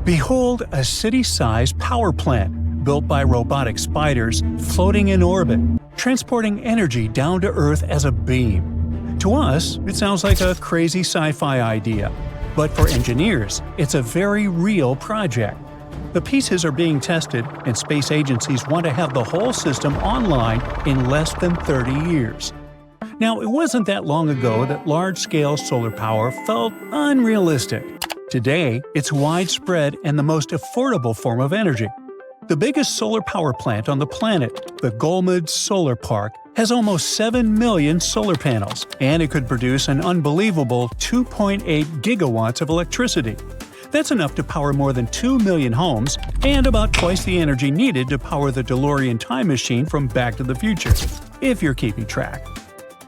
Behold a city-sized power plant built by robotic spiders floating in orbit, transporting energy down to Earth as a beam. To us, it sounds like a crazy sci-fi idea, but for engineers, it's a very real project. The pieces are being tested, and space agencies want to have the whole system online in less than 30 years. Now, it wasn't that long ago that large-scale solar power felt unrealistic. Today, it's widespread and the most affordable form of energy. The biggest solar power plant on the planet, the Golmud Solar Park, has almost 7 million solar panels, and it could produce an unbelievable 2.8 gigawatts of electricity. That's enough to power more than 2 million homes and about twice the energy needed to power the DeLorean time machine from Back to the Future, if you're keeping track.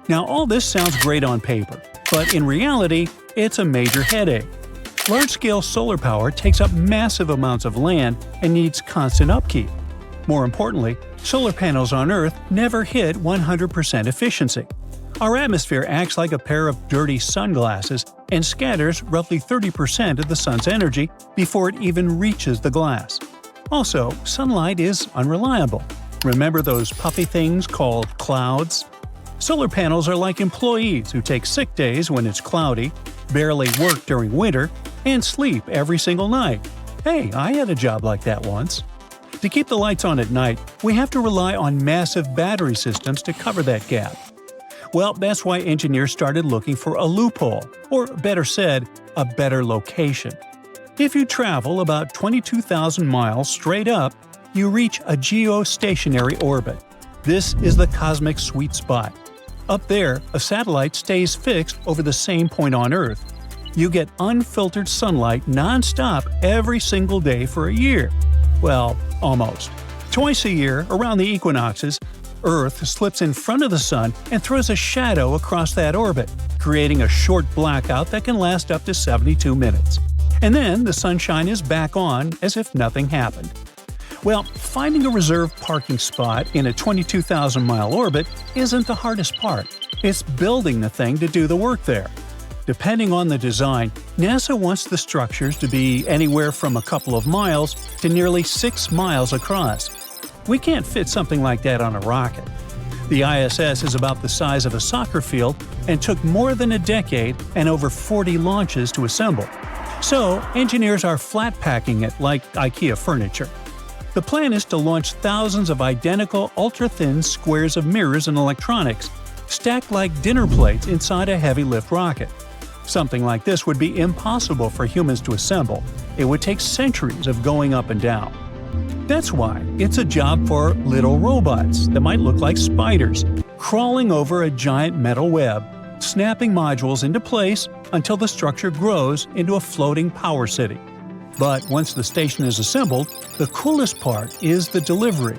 Now, all this sounds great on paper, but in reality, it's a major headache. Large-scale solar power takes up massive amounts of land and needs constant upkeep. More importantly, solar panels on Earth never hit 100% efficiency. Our atmosphere acts like a pair of dirty sunglasses and scatters roughly 30% of the sun's energy before it even reaches the glass. Also, sunlight is unreliable. Remember those puffy things called clouds? Solar panels are like employees who take sick days when it's cloudy, barely work during winter, and sleep every single night. Hey, I had a job like that once. To keep the lights on at night, we have to rely on massive battery systems to cover that gap. Well, that's why engineers started looking for a loophole, or better said, a better location. If you travel about 22,000 miles straight up, you reach a geostationary orbit. This is the cosmic sweet spot. Up there, a satellite stays fixed over the same point on Earth. You get unfiltered sunlight non-stop every single day for a year. Well, almost. Twice a year, around the equinoxes, Earth slips in front of the Sun and throws a shadow across that orbit, creating a short blackout that can last up to 72 minutes. And then the sunshine is back on as if nothing happened. Well, finding a reserved parking spot in a 22,000-mile orbit isn't the hardest part. It's building the thing to do the work there. Depending on the design, NASA wants the structures to be anywhere from a couple of miles to nearly 6 miles across. We can't fit something like that on a rocket. The ISS is about the size of a soccer field and took more than a decade and over 40 launches to assemble. So, engineers are flat-packing it like IKEA furniture. The plan is to launch thousands of identical ultra-thin squares of mirrors and electronics, stacked like dinner plates inside a heavy-lift rocket. Something like this would be impossible for humans to assemble. It would take centuries of going up and down. That's why it's a job for little robots that might look like spiders, crawling over a giant metal web, snapping modules into place until the structure grows into a floating power city. But once the station is assembled, the coolest part is the delivery.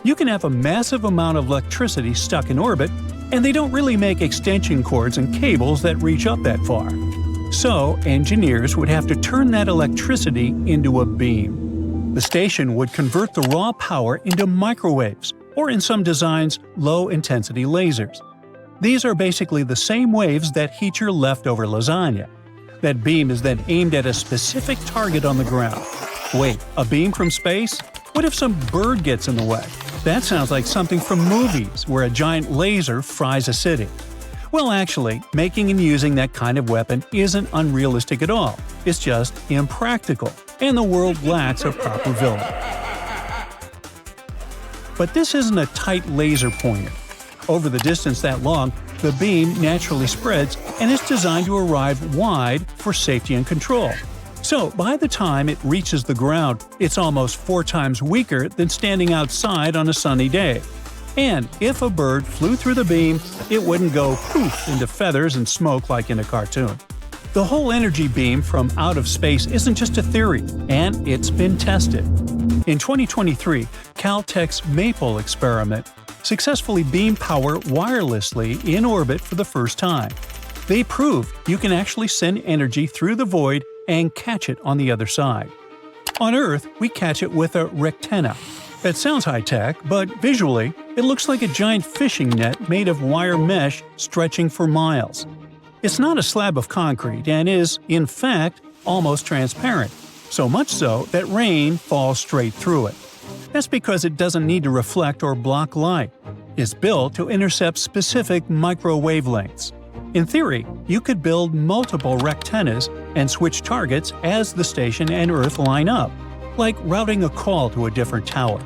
You can have a massive amount of electricity stuck in orbit, and they don't really make extension cords and cables that reach up that far. So, engineers would have to turn that electricity into a beam. The station would convert the raw power into microwaves, or in some designs, low-intensity lasers. These are basically the same waves that heat your leftover lasagna. That beam is then aimed at a specific target on the ground. Wait, a beam from space? What if some bird gets in the way? That sounds like something from movies where a giant laser fries a city. Well, actually, making and using that kind of weapon isn't unrealistic at all. It's just impractical, and the world lacks a proper villain. But this isn't a tight laser pointer. Over the distance that long, the beam naturally spreads and is designed to arrive wide for safety and control. So, by the time it reaches the ground, it's almost 4 times weaker than standing outside on a sunny day. And if a bird flew through the beam, it wouldn't go poof into feathers and smoke like in a cartoon. The whole energy beam from out of space isn't just a theory, and it's been tested. In 2023, Caltech's MAPLE experiment successfully beamed power wirelessly in orbit for the first time. They proved you can actually send energy through the void and catch it on the other side. On Earth, we catch it with a rectenna. That sounds high-tech, but visually, it looks like a giant fishing net made of wire mesh stretching for miles. It's not a slab of concrete and is, in fact, almost transparent. So much so that rain falls straight through it. That's because it doesn't need to reflect or block light. It's built to intercept specific microwave lengths. In theory, you could build multiple rectennas and switch targets as the station and Earth line up, like routing a call to a different tower.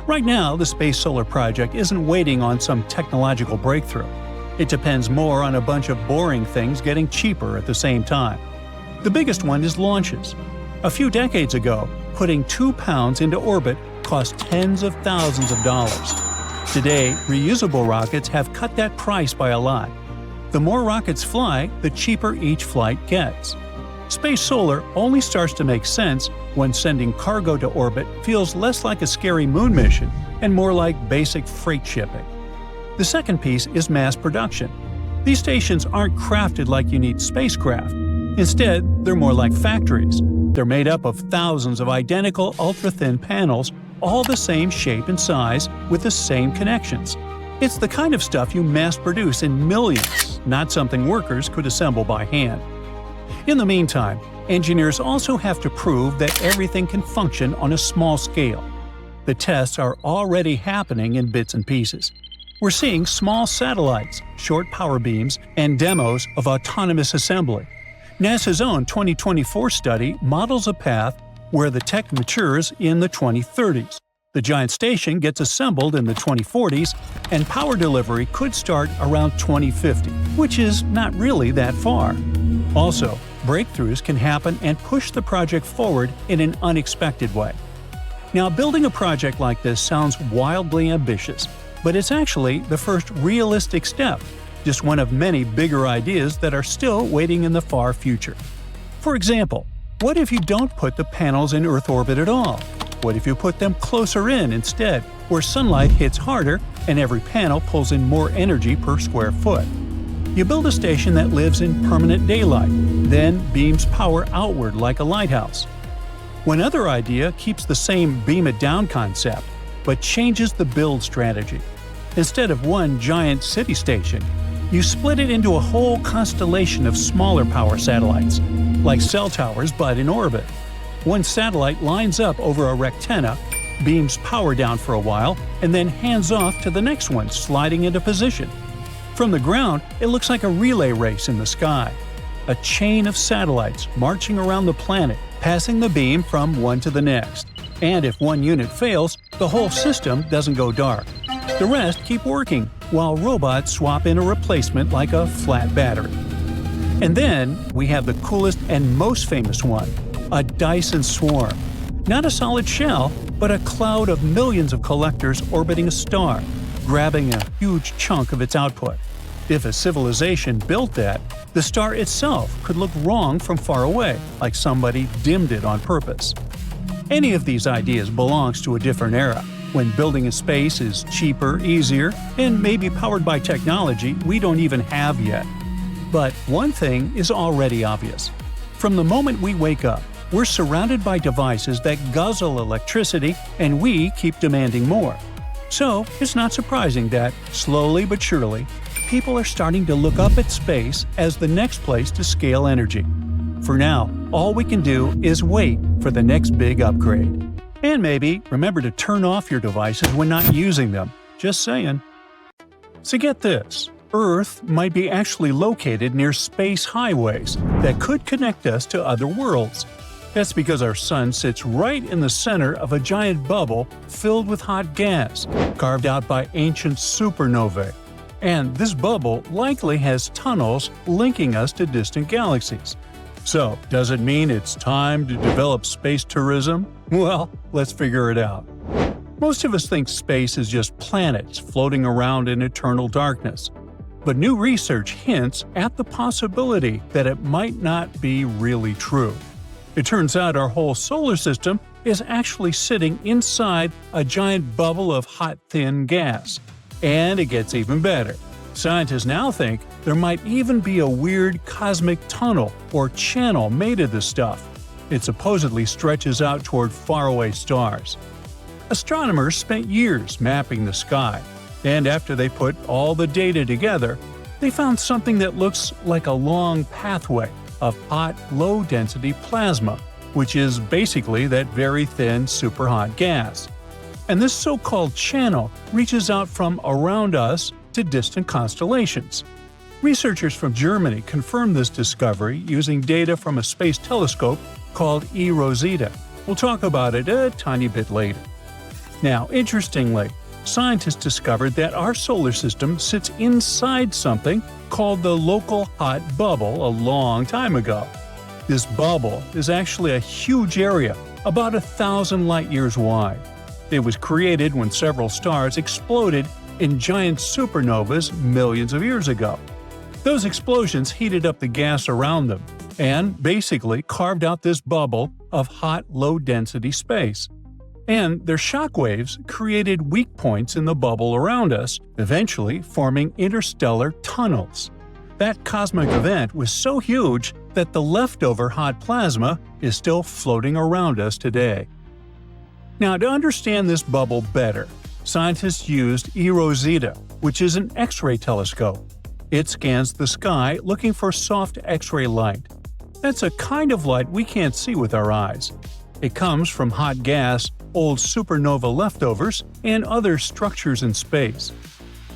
Right now, the Space Solar Project isn't waiting on some technological breakthrough. It depends more on a bunch of boring things getting cheaper at the same time. The biggest one is launches. A few decades ago, putting 2 pounds into orbit cost tens of thousands of dollars. Today, reusable rockets have cut that price by a lot. The more rockets fly, the cheaper each flight gets. Space Solar only starts to make sense when sending cargo to orbit feels less like a scary moon mission and more like basic freight shipping. The second piece is mass production. These stations aren't crafted like you need spacecraft. Instead, they're more like factories. They're made up of thousands of identical ultra-thin panels, all the same shape and size, with the same connections. It's the kind of stuff you mass-produce in millions, not something workers could assemble by hand. In the meantime, engineers also have to prove that everything can function on a small scale. The tests are already happening in bits and pieces. We're seeing small satellites, short power beams, and demos of autonomous assembly. NASA's own 2024 study models a path where the tech matures in the 2030s. The giant station gets assembled in the 2040s, and power delivery could start around 2050, which is not really that far. Also, breakthroughs can happen and push the project forward in an unexpected way. Now, building a project like this sounds wildly ambitious, but it's actually the first realistic step, just one of many bigger ideas that are still waiting in the far future. For example, what if you don't put the panels in Earth orbit at all? What if you put them closer in instead, where sunlight hits harder and every panel pulls in more energy per square foot? You build a station that lives in permanent daylight, then beams power outward like a lighthouse. One other idea keeps the same beam-it-down concept, but changes the build strategy. Instead of one giant city station, you split it into a whole constellation of smaller power satellites, like cell towers but in orbit. One satellite lines up over a rectenna, beams power down for a while, and then hands off to the next one sliding into position. From the ground, it looks like a relay race in the sky. A chain of satellites marching around the planet, passing the beam from one to the next. And if one unit fails, the whole system doesn't go dark. The rest keep working, while robots swap in a replacement like a flat battery. And then we have the coolest and most famous one, a Dyson swarm. Not a solid shell, but a cloud of millions of collectors orbiting a star, grabbing a huge chunk of its output. If a civilization built that, the star itself could look wrong from far away, like somebody dimmed it on purpose. Any of these ideas belongs to a different era, when building in space is cheaper, easier, and maybe powered by technology we don't even have yet. But one thing is already obvious. From the moment we wake up, we're surrounded by devices that guzzle electricity, and we keep demanding more. So, it's not surprising that, slowly but surely, people are starting to look up at space as the next place to scale energy. For now, all we can do is wait for the next big upgrade. And maybe remember to turn off your devices when not using them. Just saying. So get this. Earth might be actually located near space highways that could connect us to other worlds. That's because our sun sits right in the center of a giant bubble filled with hot gas, carved out by ancient supernovae. And this bubble likely has tunnels linking us to distant galaxies. So, does it mean it's time to develop space tourism? Well, let's figure it out. Most of us think space is just planets floating around in eternal darkness. But new research hints at the possibility that it might not be really true. It turns out our whole solar system is actually sitting inside a giant bubble of hot, thin gas. And it gets even better. Scientists now think there might even be a weird cosmic tunnel or channel made of this stuff. It supposedly stretches out toward faraway stars. Astronomers spent years mapping the sky, and after they put all the data together, they found something that looks like a long pathway of hot, low-density plasma which is basically that very thin, superhot gas. And this so-called channel reaches out from around us to distant constellations. Researchers from Germany confirmed this discovery using data from a space telescope called eRosetta. We'll talk about it a tiny bit later. Now, interestingly, scientists discovered that our solar system sits inside something called the local hot bubble a long time ago. This bubble is actually a huge area, about 1,000 light-years wide. It was created when several stars exploded in giant supernovas millions of years ago. Those explosions heated up the gas around them and basically carved out this bubble of hot, low-density space. And their shock waves created weak points in the bubble around us, eventually forming interstellar tunnels. That cosmic event was so huge that the leftover hot plasma is still floating around us today. Now, to understand this bubble better, scientists used eRosetta, which is an X-ray telescope. It scans the sky looking for soft X-ray light. That's a kind of light we can't see with our eyes. It comes from hot gas, old supernova leftovers, and other structures in space.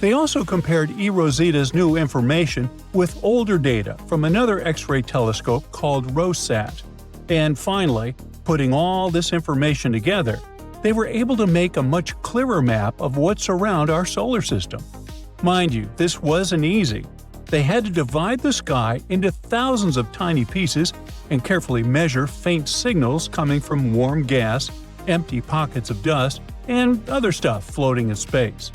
They also compared eRosetta's new information with older data from another X-ray telescope called ROSAT. And finally, putting all this information together, they were able to make a much clearer map of what's around our solar system. Mind you, this wasn't easy. They had to divide the sky into thousands of tiny pieces and carefully measure faint signals coming from warm gas, empty pockets of dust, and other stuff floating in space.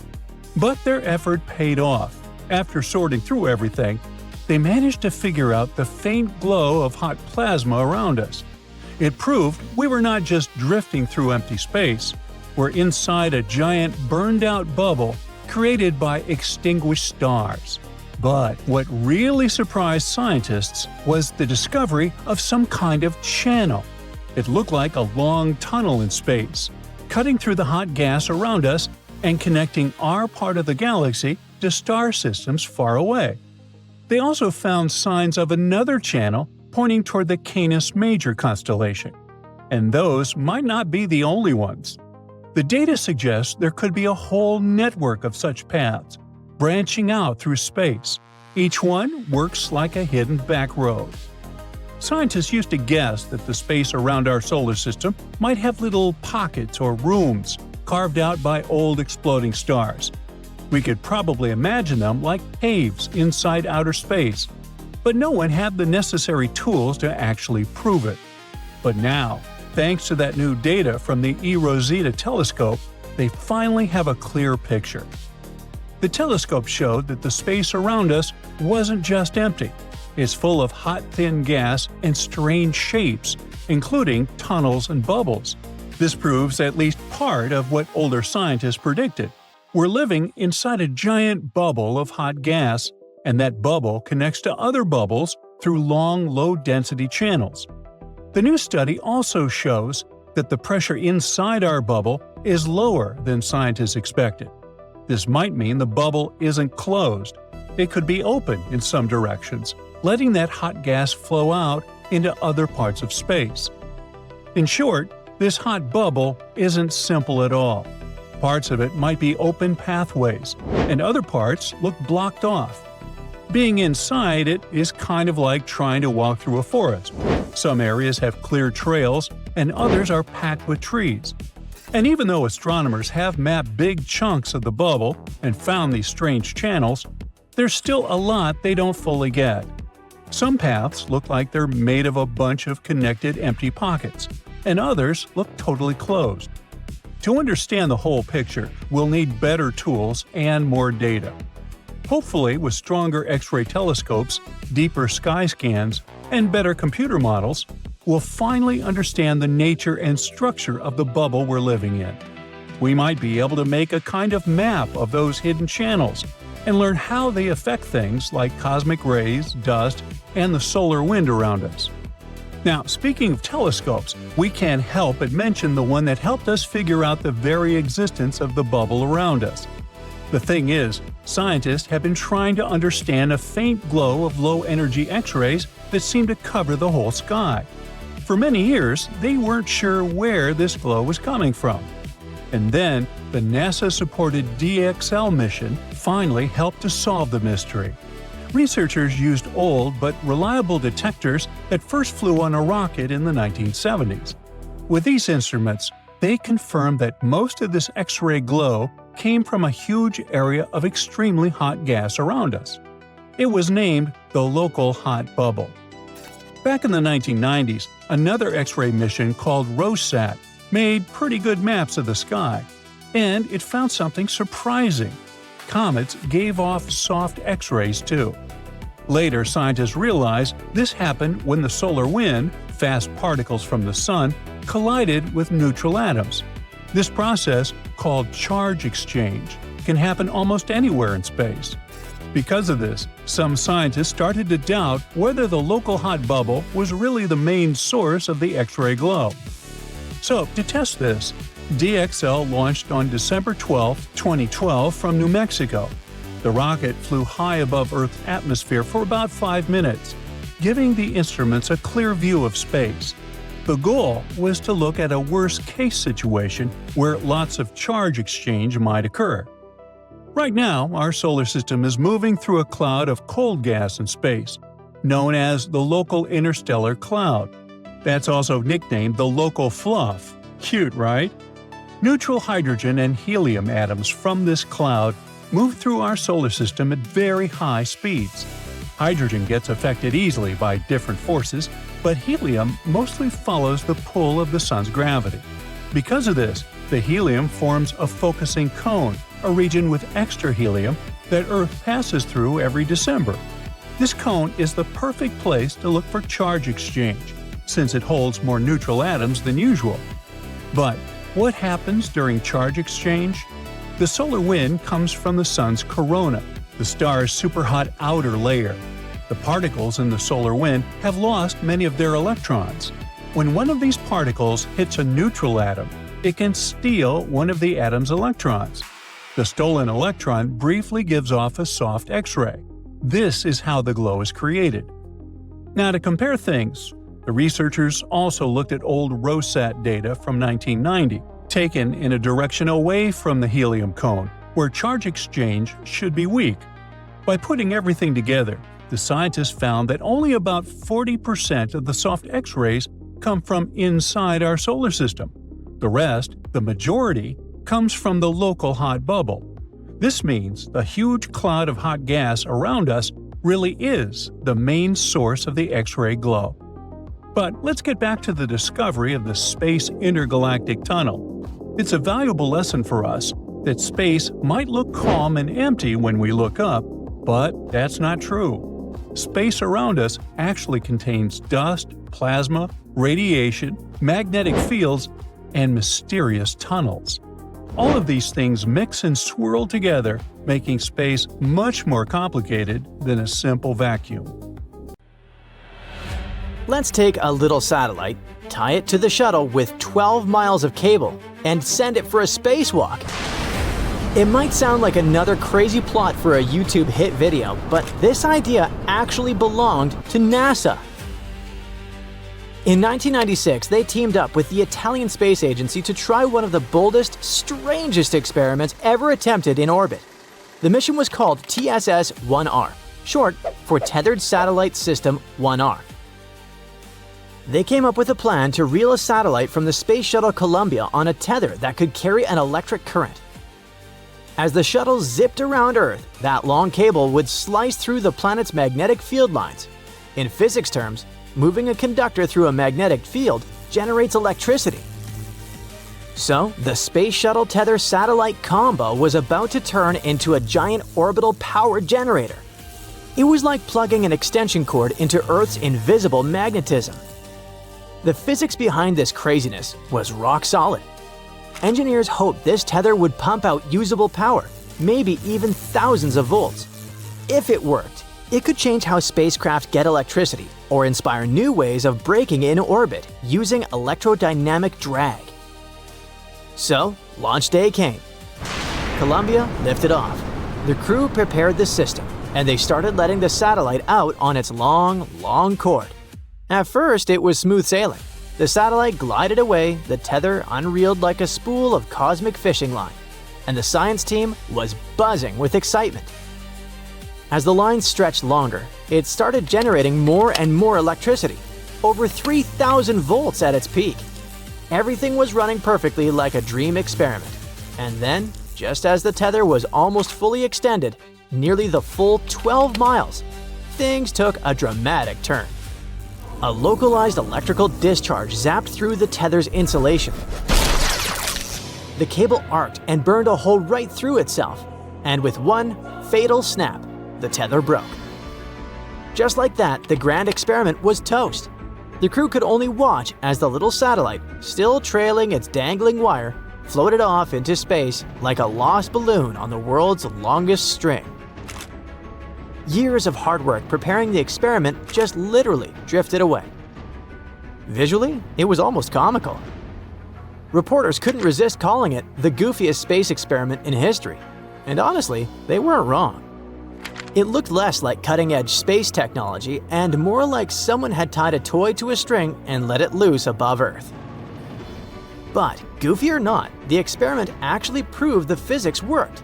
But their effort paid off. After sorting through everything, they managed to figure out the faint glow of hot plasma around us. It proved we were not just drifting through empty space, we're inside a giant burned-out bubble created by extinguished stars. But what really surprised scientists was the discovery of some kind of channel. It looked like a long tunnel in space, cutting through the hot gas around us and connecting our part of the galaxy to star systems far away. They also found signs of another channel pointing toward the Canis Major constellation. And those might not be the only ones. The data suggests there could be a whole network of such paths, branching out through space. Each one works like a hidden back road. Scientists used to guess that the space around our solar system might have little pockets or rooms carved out by old exploding stars. We could probably imagine them like caves inside outer space, but no one had the necessary tools to actually prove it. But now, thanks to that new data from the eRosetta telescope, they finally have a clear picture. The telescope showed that the space around us wasn't just empty. It's full of hot, thin gas and strange shapes, including tunnels and bubbles. This proves at least part of what older scientists predicted. We're living inside a giant bubble of hot gas, and that bubble connects to other bubbles through long, low-density channels. The new study also shows that the pressure inside our bubble is lower than scientists expected. This might mean the bubble isn't closed. It could be open in some directions, letting that hot gas flow out into other parts of space. In short, this hot bubble isn't simple at all. Parts of it might be open pathways, and other parts look blocked off. Being inside it is kind of like trying to walk through a forest. Some areas have clear trails, and others are packed with trees. And even though astronomers have mapped big chunks of the bubble and found these strange channels, there's still a lot they don't fully get. Some paths look like they're made of a bunch of connected empty pockets, and others look totally closed. To understand the whole picture, we'll need better tools and more data. Hopefully, with stronger X-ray telescopes, deeper sky scans, and better computer models, we'll finally understand the nature and structure of the bubble we're living in. We might be able to make a kind of map of those hidden channels and learn how they affect things like cosmic rays, dust, and the solar wind around us. Now, speaking of telescopes, we can't help but mention the one that helped us figure out the very existence of the bubble around us. The thing is, scientists have been trying to understand a faint glow of low-energy X-rays that seem to cover the whole sky. For many years, they weren't sure where this glow was coming from. And then, the NASA-supported DXL mission finally helped to solve the mystery. Researchers used old but reliable detectors that first flew on a rocket in the 1970s. With these instruments, they confirmed that most of this X-ray glow came from a huge area of extremely hot gas around us. It was named the local hot bubble. Back in the 1990s, another X-ray mission called ROSAT made pretty good maps of the sky, and it found something surprising. Comets gave off soft X-rays too. Later, scientists realized this happened when the solar wind, fast particles from the sun, collided with neutral atoms. This process, called charge exchange, can happen almost anywhere in space. Because of this, some scientists started to doubt whether the local hot bubble was really the main source of the X-ray glow. So, to test this, DXL launched on December 12, 2012 from New Mexico. The rocket flew high above Earth's atmosphere for about 5 minutes, giving the instruments a clear view of space. The goal was to look at a worst-case situation where lots of charge exchange might occur. Right now, our solar system is moving through a cloud of cold gas in space, known as the local interstellar cloud. That's also nicknamed the local fluff. Cute, right? Neutral hydrogen and helium atoms from this cloud move through our solar system at very high speeds. Hydrogen gets affected easily by different forces, but helium mostly follows the pull of the sun's gravity. Because of this, the helium forms a focusing cone, a region with extra helium that Earth passes through every December. This cone is the perfect place to look for charge exchange, since it holds more neutral atoms than usual. But what happens during charge exchange? The solar wind comes from the sun's corona, the star's superhot outer layer. The particles in the solar wind have lost many of their electrons. When one of these particles hits a neutral atom, it can steal one of the atom's electrons. The stolen electron briefly gives off a soft X-ray. This is how the glow is created. Now, to compare things, the researchers also looked at old ROSAT data from 1990, taken in a direction away from the helium cone, where charge exchange should be weak. By putting everything together, the scientists found that only about 40% of the soft X-rays come from inside our solar system. The rest, the majority, comes from the local hot bubble. This means the huge cloud of hot gas around us really is the main source of the X-ray glow. But let's get back to the discovery of the Space Intergalactic Tunnel. It's a valuable lesson for us that space might look calm and empty when we look up, but that's not true. Space around us actually contains dust, plasma, radiation, magnetic fields, and mysterious tunnels. All of these things mix and swirl together, making space much more complicated than a simple vacuum. Let's take a little satellite, tie it to the shuttle with 12 miles of cable, and send it for a spacewalk. It might sound like another crazy plot for a YouTube hit video, but this idea actually belonged to NASA. In 1996, they teamed up with the Italian Space Agency to try one of the boldest, strangest experiments ever attempted in orbit. The mission was called TSS-1R, short for Tethered Satellite System 1R. They came up with a plan to reel a satellite from the Space Shuttle Columbia on a tether that could carry an electric current. As the shuttle zipped around Earth, that long cable would slice through the planet's magnetic field lines. In physics terms, moving a conductor through a magnetic field generates electricity. So, the Space Shuttle Tether Satellite combo was about to turn into a giant orbital power generator. It was like plugging an extension cord into Earth's invisible magnetism. The physics behind this craziness was rock solid. Engineers hoped this tether would pump out usable power, maybe even thousands of volts. If it worked, it could change how spacecraft get electricity or inspire new ways of braking in orbit using electrodynamic drag. So, launch day came. Columbia lifted off. The crew prepared the system, and they started letting the satellite out on its long, long cord. At first, it was smooth sailing. The satellite glided away, the tether unreeled like a spool of cosmic fishing line, and the science team was buzzing with excitement. As the line stretched longer, it started generating more and more electricity, over 3,000 volts at its peak. Everything was running perfectly like a dream experiment. And then, just as the tether was almost fully extended, nearly the full 12 miles, things took a dramatic turn. A localized electrical discharge zapped through the tether's insulation. The cable arced and burned a hole right through itself, and with one fatal snap, the tether broke. Just like that, the grand experiment was toast. The crew could only watch as the little satellite, still trailing its dangling wire, floated off into space like a lost balloon on the world's longest string. Years of hard work preparing the experiment just literally drifted away. Visually, it was almost comical. Reporters couldn't resist calling it the goofiest space experiment in history, and honestly, they weren't wrong. It looked less like cutting-edge space technology and more like someone had tied a toy to a string and let it loose above Earth. But, goofy or not, the experiment actually proved the physics worked.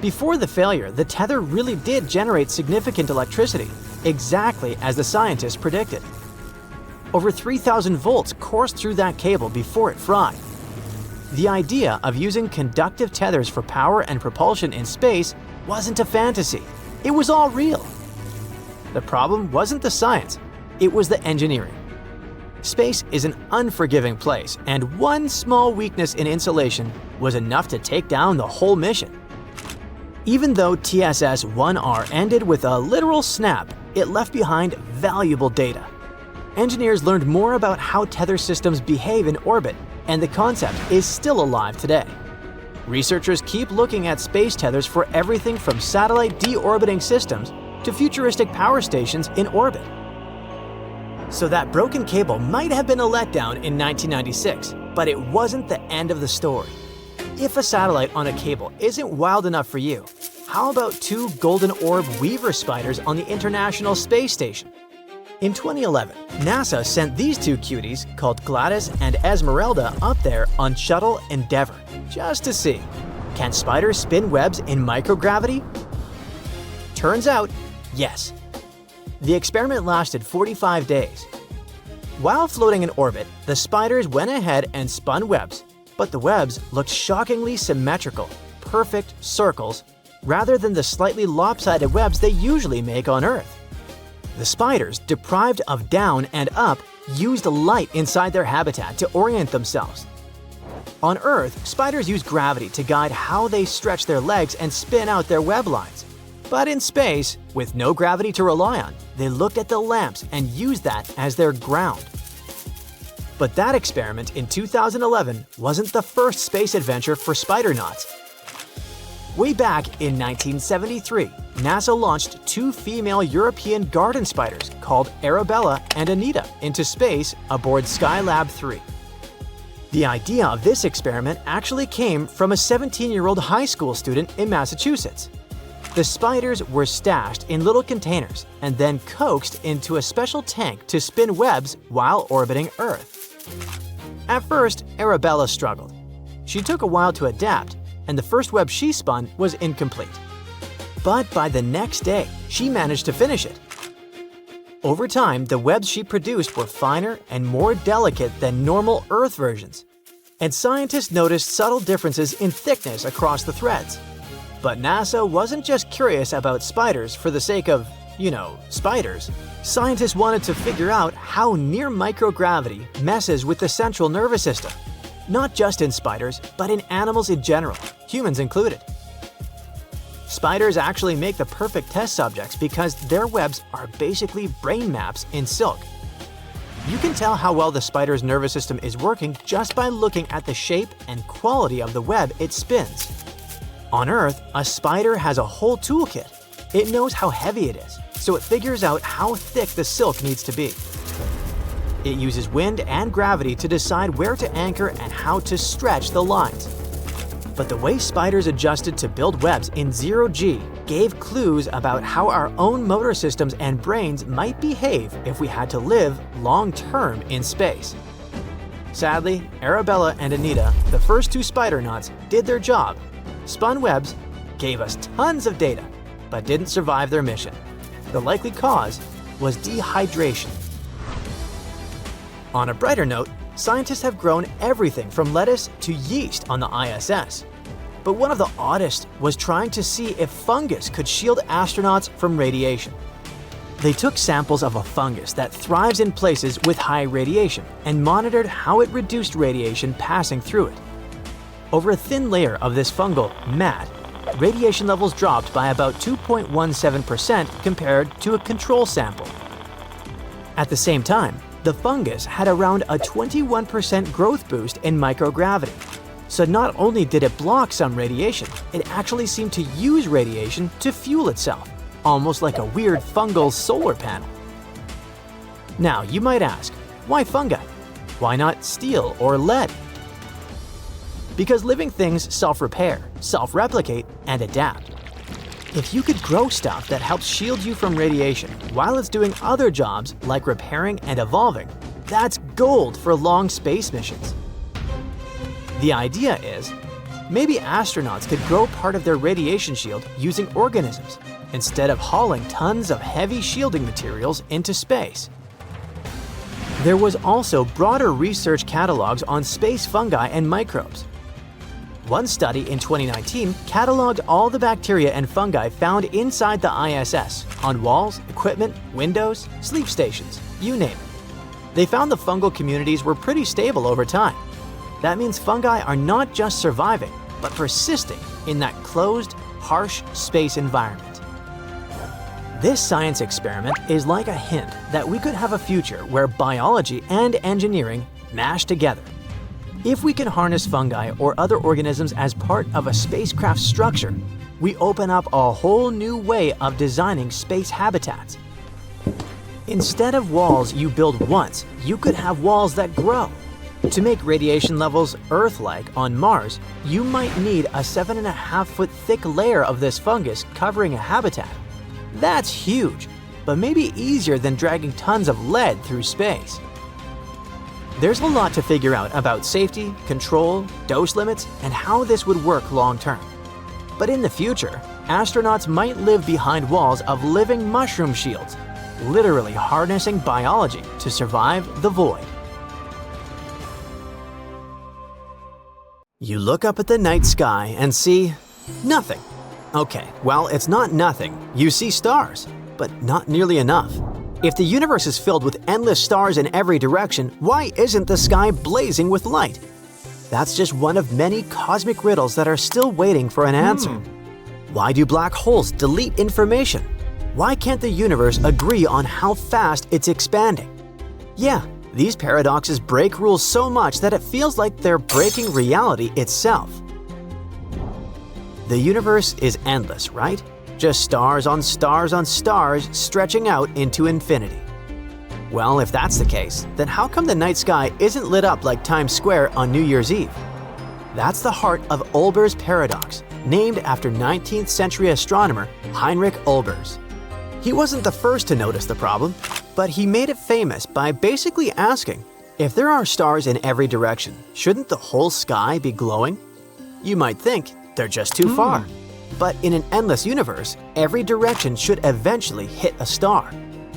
Before the failure, the tether really did generate significant electricity, exactly as the scientists predicted. Over 3,000 volts coursed through that cable before it fried. The idea of using conductive tethers for power and propulsion in space wasn't a fantasy. It was all real. The problem wasn't the science, it was the engineering. Space is an unforgiving place, and one small weakness in insulation was enough to take down the whole mission. Even though TSS-1R ended with a literal snap, it left behind valuable data. Engineers learned more about how tether systems behave in orbit, and the concept is still alive today. Researchers keep looking at space tethers for everything from satellite deorbiting systems to futuristic power stations in orbit. So that broken cable might have been a letdown in 1996, but it wasn't the end of the story. If a satellite on a cable isn't wild enough for you, how about two golden orb weaver spiders on the International Space Station? In 2011, NASA sent these two cuties, called Gladys and Esmeralda, up there on Shuttle Endeavour, just to see, can spiders spin webs in microgravity? Turns out, yes. The experiment lasted 45 days. While floating in orbit, the spiders went ahead and spun webs, but the webs looked shockingly symmetrical, perfect circles, rather than the slightly lopsided webs they usually make on Earth. The spiders, deprived of down and up, used light inside their habitat to orient themselves. On Earth, spiders use gravity to guide how they stretch their legs and spin out their web lines. But in space, with no gravity to rely on, they looked at the lamps and used that as their ground. But that experiment in 2011 wasn't the first space adventure for spidernauts. Way back in 1973, NASA launched two female European garden spiders called Arabella and Anita into space aboard Skylab 3. The idea of this experiment actually came from a 17-year-old high school student in Massachusetts. The spiders were stashed in little containers and then coaxed into a special tank to spin webs while orbiting Earth. At first, Arabella struggled. She took a while to adapt, and the first web she spun was incomplete. But by the next day, she managed to finish it. Over time, the webs she produced were finer and more delicate than normal Earth versions, and scientists noticed subtle differences in thickness across the threads. But NASA wasn't just curious about spiders for the sake of, spiders. Scientists wanted to figure out how near microgravity messes with the central nervous system, not just in spiders, but in animals in general, humans included. Spiders actually make the perfect test subjects because their webs are basically brain maps in silk. You can tell how well the spider's nervous system is working just by looking at the shape and quality of the web it spins. On Earth, a spider has a whole toolkit. It knows how heavy it is, so it figures out how thick the silk needs to be. It uses wind and gravity to decide where to anchor and how to stretch the lines. But the way spiders adjusted to build webs in zero-G gave clues about how our own motor systems and brains might behave if we had to live long-term in space. Sadly, Arabella and Anita, the first two spidernauts, did their job, spun webs, gave us tons of data, but didn't survive their mission. The likely cause was dehydration. On a brighter note, scientists have grown everything from lettuce to yeast on the ISS. But one of the oddest was trying to see if fungus could shield astronauts from radiation. They took samples of a fungus that thrives in places with high radiation and monitored how it reduced radiation passing through it. Over a thin layer of this fungal mat, radiation levels dropped by about 2.17% compared to a control sample. At the same time, the fungus had around a 21% growth boost in microgravity. So not only did it block some radiation, it actually seemed to use radiation to fuel itself, almost like a weird fungal solar panel. Now you might ask, why fungi? Why not steel or lead? Because living things self-repair, self-replicate, and adapt. If you could grow stuff that helps shield you from radiation while it's doing other jobs like repairing and evolving, that's gold for long space missions. The idea is, maybe astronauts could grow part of their radiation shield using organisms, instead of hauling tons of heavy shielding materials into space. There was also broader research catalogs on space fungi and microbes. One study in 2019 cataloged all the bacteria and fungi found inside the ISS, on walls, equipment, windows, sleep stations, you name it. They found the fungal communities were pretty stable over time. That means fungi are not just surviving, but persisting in that closed, harsh space environment. This science experiment is like a hint that we could have a future where biology and engineering mash together. If we can harness fungi or other organisms as part of a spacecraft structure, we open up a whole new way of designing space habitats. Instead of walls you build once, you could have walls that grow. To make radiation levels Earth-like on Mars, you might need a 7.5-foot thick layer of this fungus covering a habitat. That's huge, but maybe easier than dragging tons of lead through space. There's a lot to figure out about safety, control, dose limits, and how this would work long-term. But in the future, astronauts might live behind walls of living mushroom shields, literally harnessing biology to survive the void. You look up at the night sky and see nothing. Okay, well, it's not nothing. You see stars, but not nearly enough. If the universe is filled with endless stars in every direction, why isn't the sky blazing with light? That's just one of many cosmic riddles that are still waiting for an answer. Why do black holes delete information? Why can't the universe agree on how fast it's expanding? Yeah, these paradoxes break rules so much that it feels like they're breaking reality itself. The universe is endless, right? Just stars on stars on stars stretching out into infinity. Well, if that's the case, then how come the night sky isn't lit up like Times Square on New Year's Eve? That's the heart of Olber's paradox, named after 19th century astronomer Heinrich Olbers. He wasn't the first to notice the problem, but he made it famous by basically asking, if there are stars in every direction, shouldn't the whole sky be glowing? You might think they're just too far. But in an endless universe, every direction should eventually hit a star,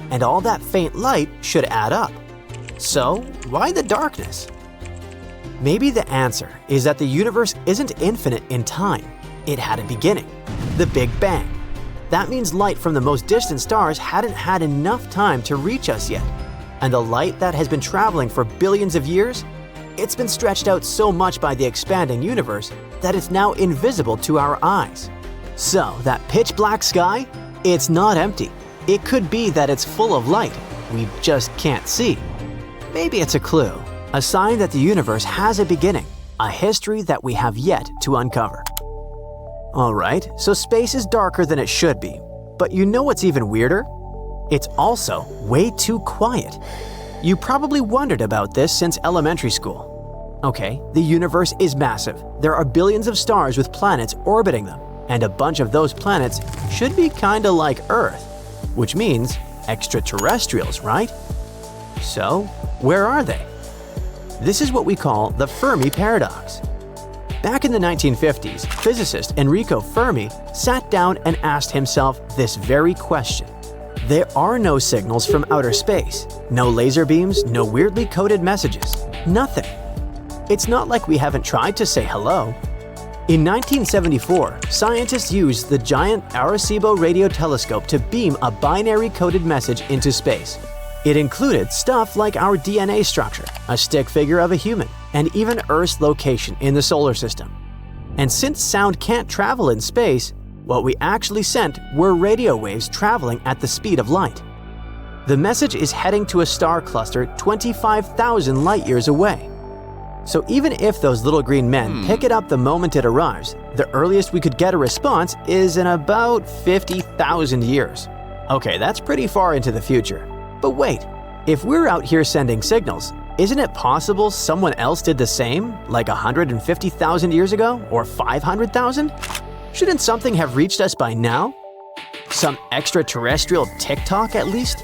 and all that faint light should add up. So, why the darkness? Maybe the answer is that the universe isn't infinite in time. It had a beginning, the Big Bang. That means light from the most distant stars hadn't had enough time to reach us yet. And the light that has been traveling for billions of years, it's been stretched out so much by the expanding universe that it's now invisible to our eyes. So, that pitch black sky? It's not empty. It could be that it's full of light. We just can't see. Maybe it's a clue, a sign that the universe has a beginning, a history that we have yet to uncover. Alright, so space is darker than it should be. But you know what's even weirder? It's also way too quiet. You probably wondered about this since elementary school. Okay, the universe is massive. There are billions of stars with planets orbiting them. And a bunch of those planets should be kinda like Earth, which means extraterrestrials, right? So, where are they? This is what we call the Fermi paradox. Back in the 1950s, physicist Enrico Fermi sat down and asked himself this very question. There are no signals from outer space, no laser beams, no weirdly coded messages, nothing. It's not like we haven't tried to say hello. In 1974, scientists used the giant Arecibo radio telescope to beam a binary coded message into space. It included stuff like our DNA structure, a stick figure of a human, and even Earth's location in the solar system. And since sound can't travel in space, what we actually sent were radio waves traveling at the speed of light. The message is heading to a star cluster 25,000 light-years away. So even if those little green men pick it up the moment it arrives, the earliest we could get a response is in about 50,000 years. Okay, that's pretty far into the future. But wait, if we're out here sending signals, isn't it possible someone else did the same, like 150,000 years ago or 500,000? Shouldn't something have reached us by now? Some extraterrestrial TikTok at least?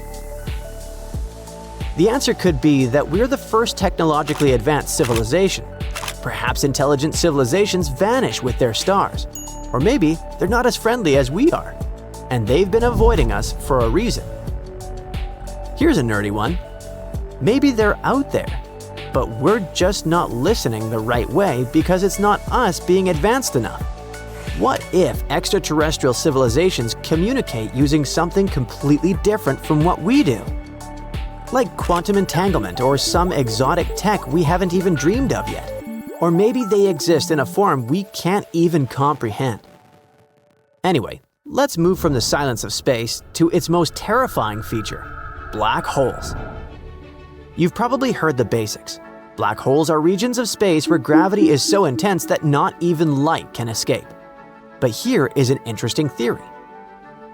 The answer could be that we're the first technologically advanced civilization. Perhaps intelligent civilizations vanish with their stars. Or maybe they're not as friendly as we are, and they've been avoiding us for a reason. Here's a nerdy one. Maybe they're out there, but we're just not listening the right way because it's not us being advanced enough. What if extraterrestrial civilizations communicate using something completely different from what we do? Like quantum entanglement or some exotic tech we haven't even dreamed of yet. Or maybe they exist in a form we can't even comprehend. Anyway, let's move from the silence of space to its most terrifying feature, black holes. You've probably heard the basics. Black holes are regions of space where gravity is so intense that not even light can escape. But here is an interesting theory.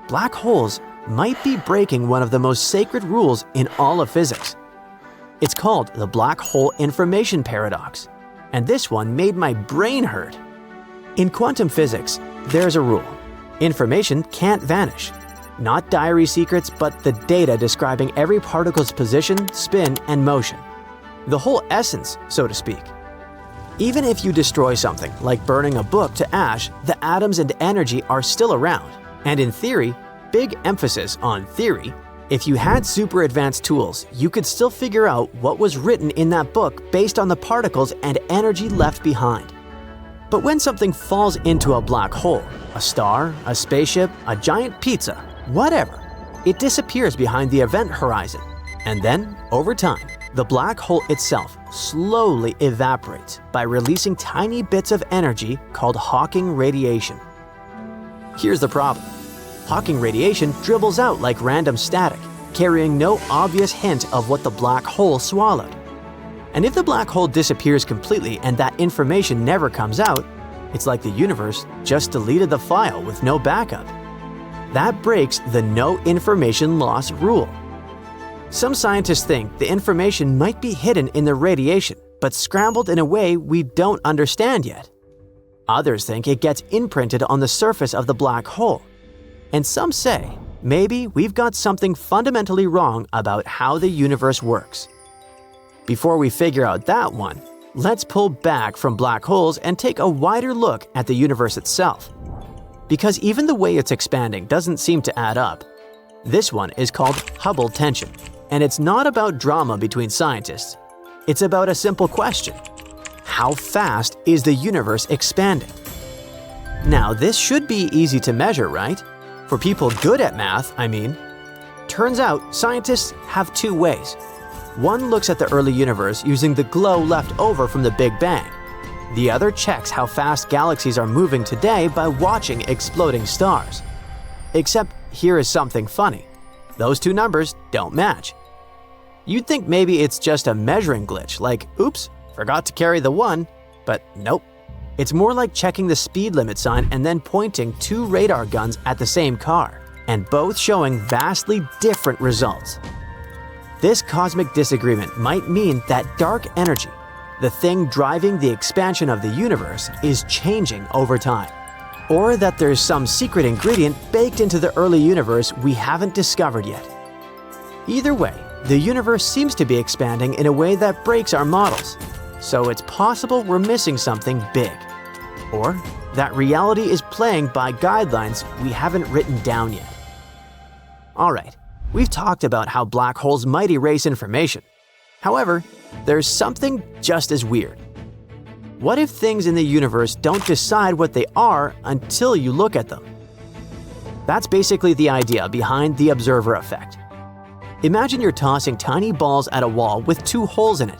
Black holes might be breaking one of the most sacred rules in all of physics. It's called the black hole information paradox, and this one made my brain hurt. In quantum physics, there's a rule. Information can't vanish. Not diary secrets, but the data describing every particle's position, spin, and motion. The whole essence, so to speak. Even if you destroy something, like burning a book to ash, the atoms and energy are still around. And in theory, big emphasis on theory, if you had super advanced tools, you could still figure out what was written in that book based on the particles and energy left behind. But when something falls into a black hole, a star, a spaceship, a giant pizza, whatever, it disappears behind the event horizon. And then, over time, the black hole itself slowly evaporates by releasing tiny bits of energy called Hawking radiation. Here's the problem. Hawking radiation dribbles out like random static, carrying no obvious hint of what the black hole swallowed. And if the black hole disappears completely and that information never comes out, it's like the universe just deleted the file with no backup. That breaks the no information loss rule. Some scientists think the information might be hidden in the radiation, but scrambled in a way we don't understand yet. Others think it gets imprinted on the surface of the black hole. And some say, maybe we've got something fundamentally wrong about how the universe works. Before we figure out that one, let's pull back from black holes and take a wider look at the universe itself. Because even the way it's expanding doesn't seem to add up. This one is called Hubble tension, and it's not about drama between scientists. It's about a simple question. How fast is the universe expanding? Now, this should be easy to measure, right? For people good at math, I mean. Turns out, scientists have two ways. One looks at the early universe using the glow left over from the Big Bang. The other checks how fast galaxies are moving today by watching exploding stars. Except here is something funny. Those two numbers don't match. You'd think maybe it's just a measuring glitch, like, oops, forgot to carry the 1, but nope. It's more like checking the speed limit sign and then pointing two radar guns at the same car, and both showing vastly different results. This cosmic disagreement might mean that dark energy, the thing driving the expansion of the universe, is changing over time. Or that there's some secret ingredient baked into the early universe we haven't discovered yet. Either way, the universe seems to be expanding in a way that breaks our models. so it's possible we're missing something big. Or that reality is playing by guidelines we haven't written down yet. Alright, we've talked about how black holes might erase information. However, there's something just as weird. What if things in the universe don't decide what they are until you look at them? That's basically the idea behind the observer effect. Imagine you're tossing tiny balls at a wall with 2 holes in it.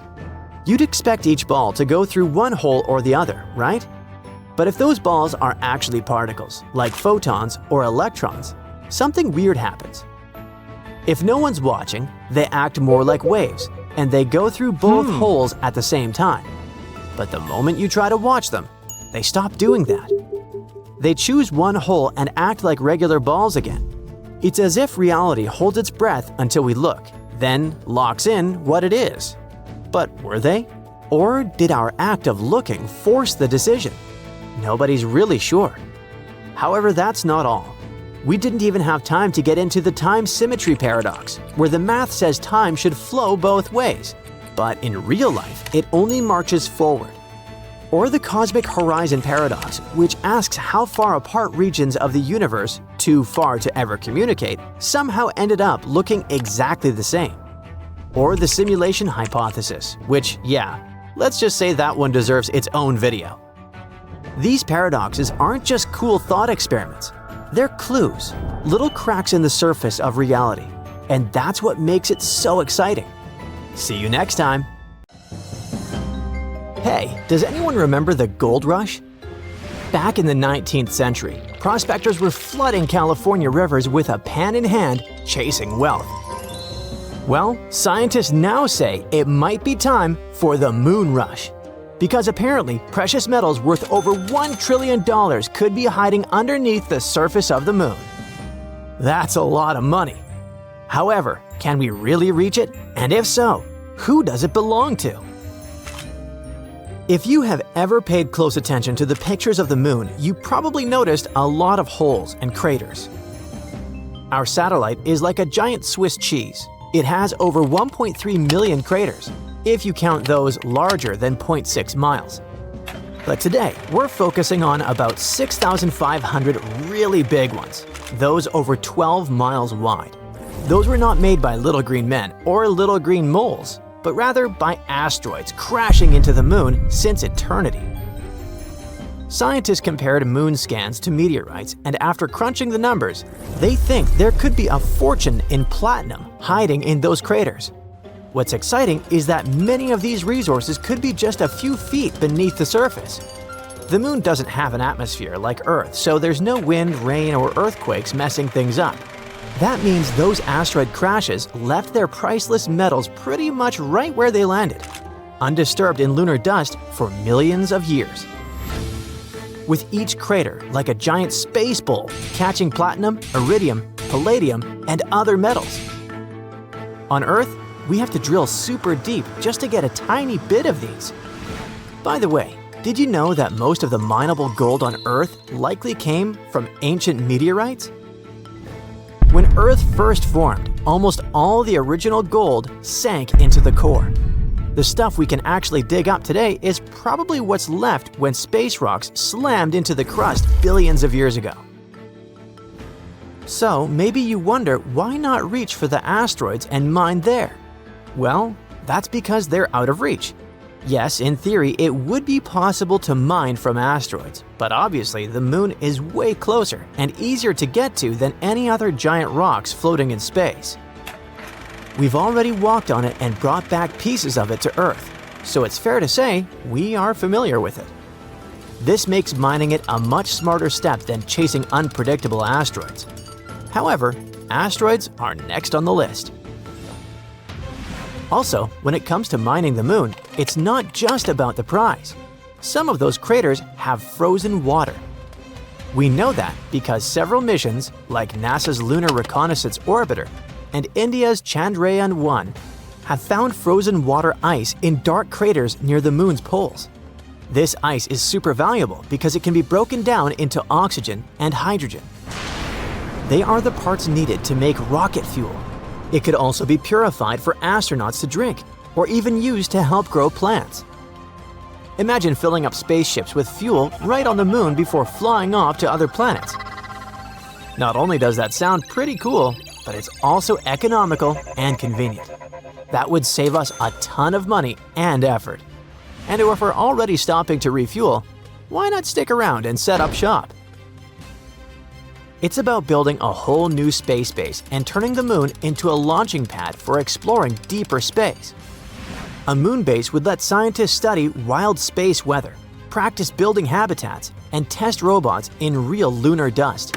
You'd expect each ball to go through one hole or the other, right? But if those balls are actually particles, like photons or electrons, something weird happens. If no one's watching, they act more like waves, and they go through both holes at the same time. But the moment you try to watch them, they stop doing that. They choose one hole and act like regular balls again. It's as if reality holds its breath until we look, then locks in what it is. But were they? Or did our act of looking force the decision? Nobody's really sure. However, that's not all. We didn't even have time to get into the time symmetry paradox, where the math says time should flow both ways, but in real life, it only marches forward. Or the cosmic horizon paradox, which asks how far apart regions of the universe, too far to ever communicate, somehow ended up looking exactly the same. Or the simulation hypothesis, which, let's just say that one deserves its own video. These paradoxes aren't just cool thought experiments. They're clues, little cracks in the surface of reality. And that's what makes it so exciting. See you next time. Hey, does anyone remember the gold rush? Back in the 19th century, prospectors were flooding California rivers with a pan in hand, chasing wealth. Well, scientists now say it might be time for the moon rush. Because apparently, precious metals worth over $1 trillion could be hiding underneath the surface of the moon. That's a lot of money. However, can we really reach it? And if so, who does it belong to? If you have ever paid close attention to the pictures of the moon, you probably noticed a lot of holes and craters. Our satellite is like a giant Swiss cheese. It has over 1.3 million craters, if you count those larger than 0.6 miles. But today, we're focusing on about 6,500 really big ones, those over 12 miles wide. Those were not made by little green men or little green moles, but rather by asteroids crashing into the moon since eternity. Scientists compared moon scans to meteorites, and after crunching the numbers, they think there could be a fortune in platinum hiding in those craters. What's exciting is that many of these resources could be just a few feet beneath the surface. The moon doesn't have an atmosphere like Earth, so there's no wind, rain, or earthquakes messing things up. That means those asteroid crashes left their priceless metals pretty much right where they landed, undisturbed in lunar dust for millions of years. With each crater like a giant space bowl catching platinum, iridium, palladium, and other metals. On Earth, we have to drill super deep just to get a tiny bit of these. By the way, did you know that most of the mineable gold on Earth likely came from ancient meteorites? When Earth first formed, almost all the original gold sank into the core. The stuff we can actually dig up today is probably what's left when space rocks slammed into the crust billions of years ago. So maybe you wonder why not reach for the asteroids and mine there? Well, that's because they're out of reach. Yes, in theory, it would be possible to mine from asteroids, but obviously the moon is way closer and easier to get to than any other giant rocks floating in space. We've already walked on it and brought back pieces of it to Earth, so it's fair to say we are familiar with it. This makes mining it a much smarter step than chasing unpredictable asteroids. However, asteroids are next on the list. Also, when it comes to mining the moon, it's not just about the prize. Some of those craters have frozen water. We know that because several missions, like NASA's Lunar Reconnaissance Orbiter and India's Chandrayaan-1, have found frozen water ice in dark craters near the moon's poles. This ice is super valuable because it can be broken down into oxygen and hydrogen. They are the parts needed to make rocket fuel. It could also be purified for astronauts to drink, or even used to help grow plants. Imagine filling up spaceships with fuel right on the moon before flying off to other planets. Not only does that sound pretty cool, but it's also economical and convenient. That would save us a ton of money and effort. And if we're already stopping to refuel, why not stick around and set up shop? It's about building a whole new space base and turning the moon into a launching pad for exploring deeper space. A moon base would let scientists study wild space weather, practice building habitats, and test robots in real lunar dust.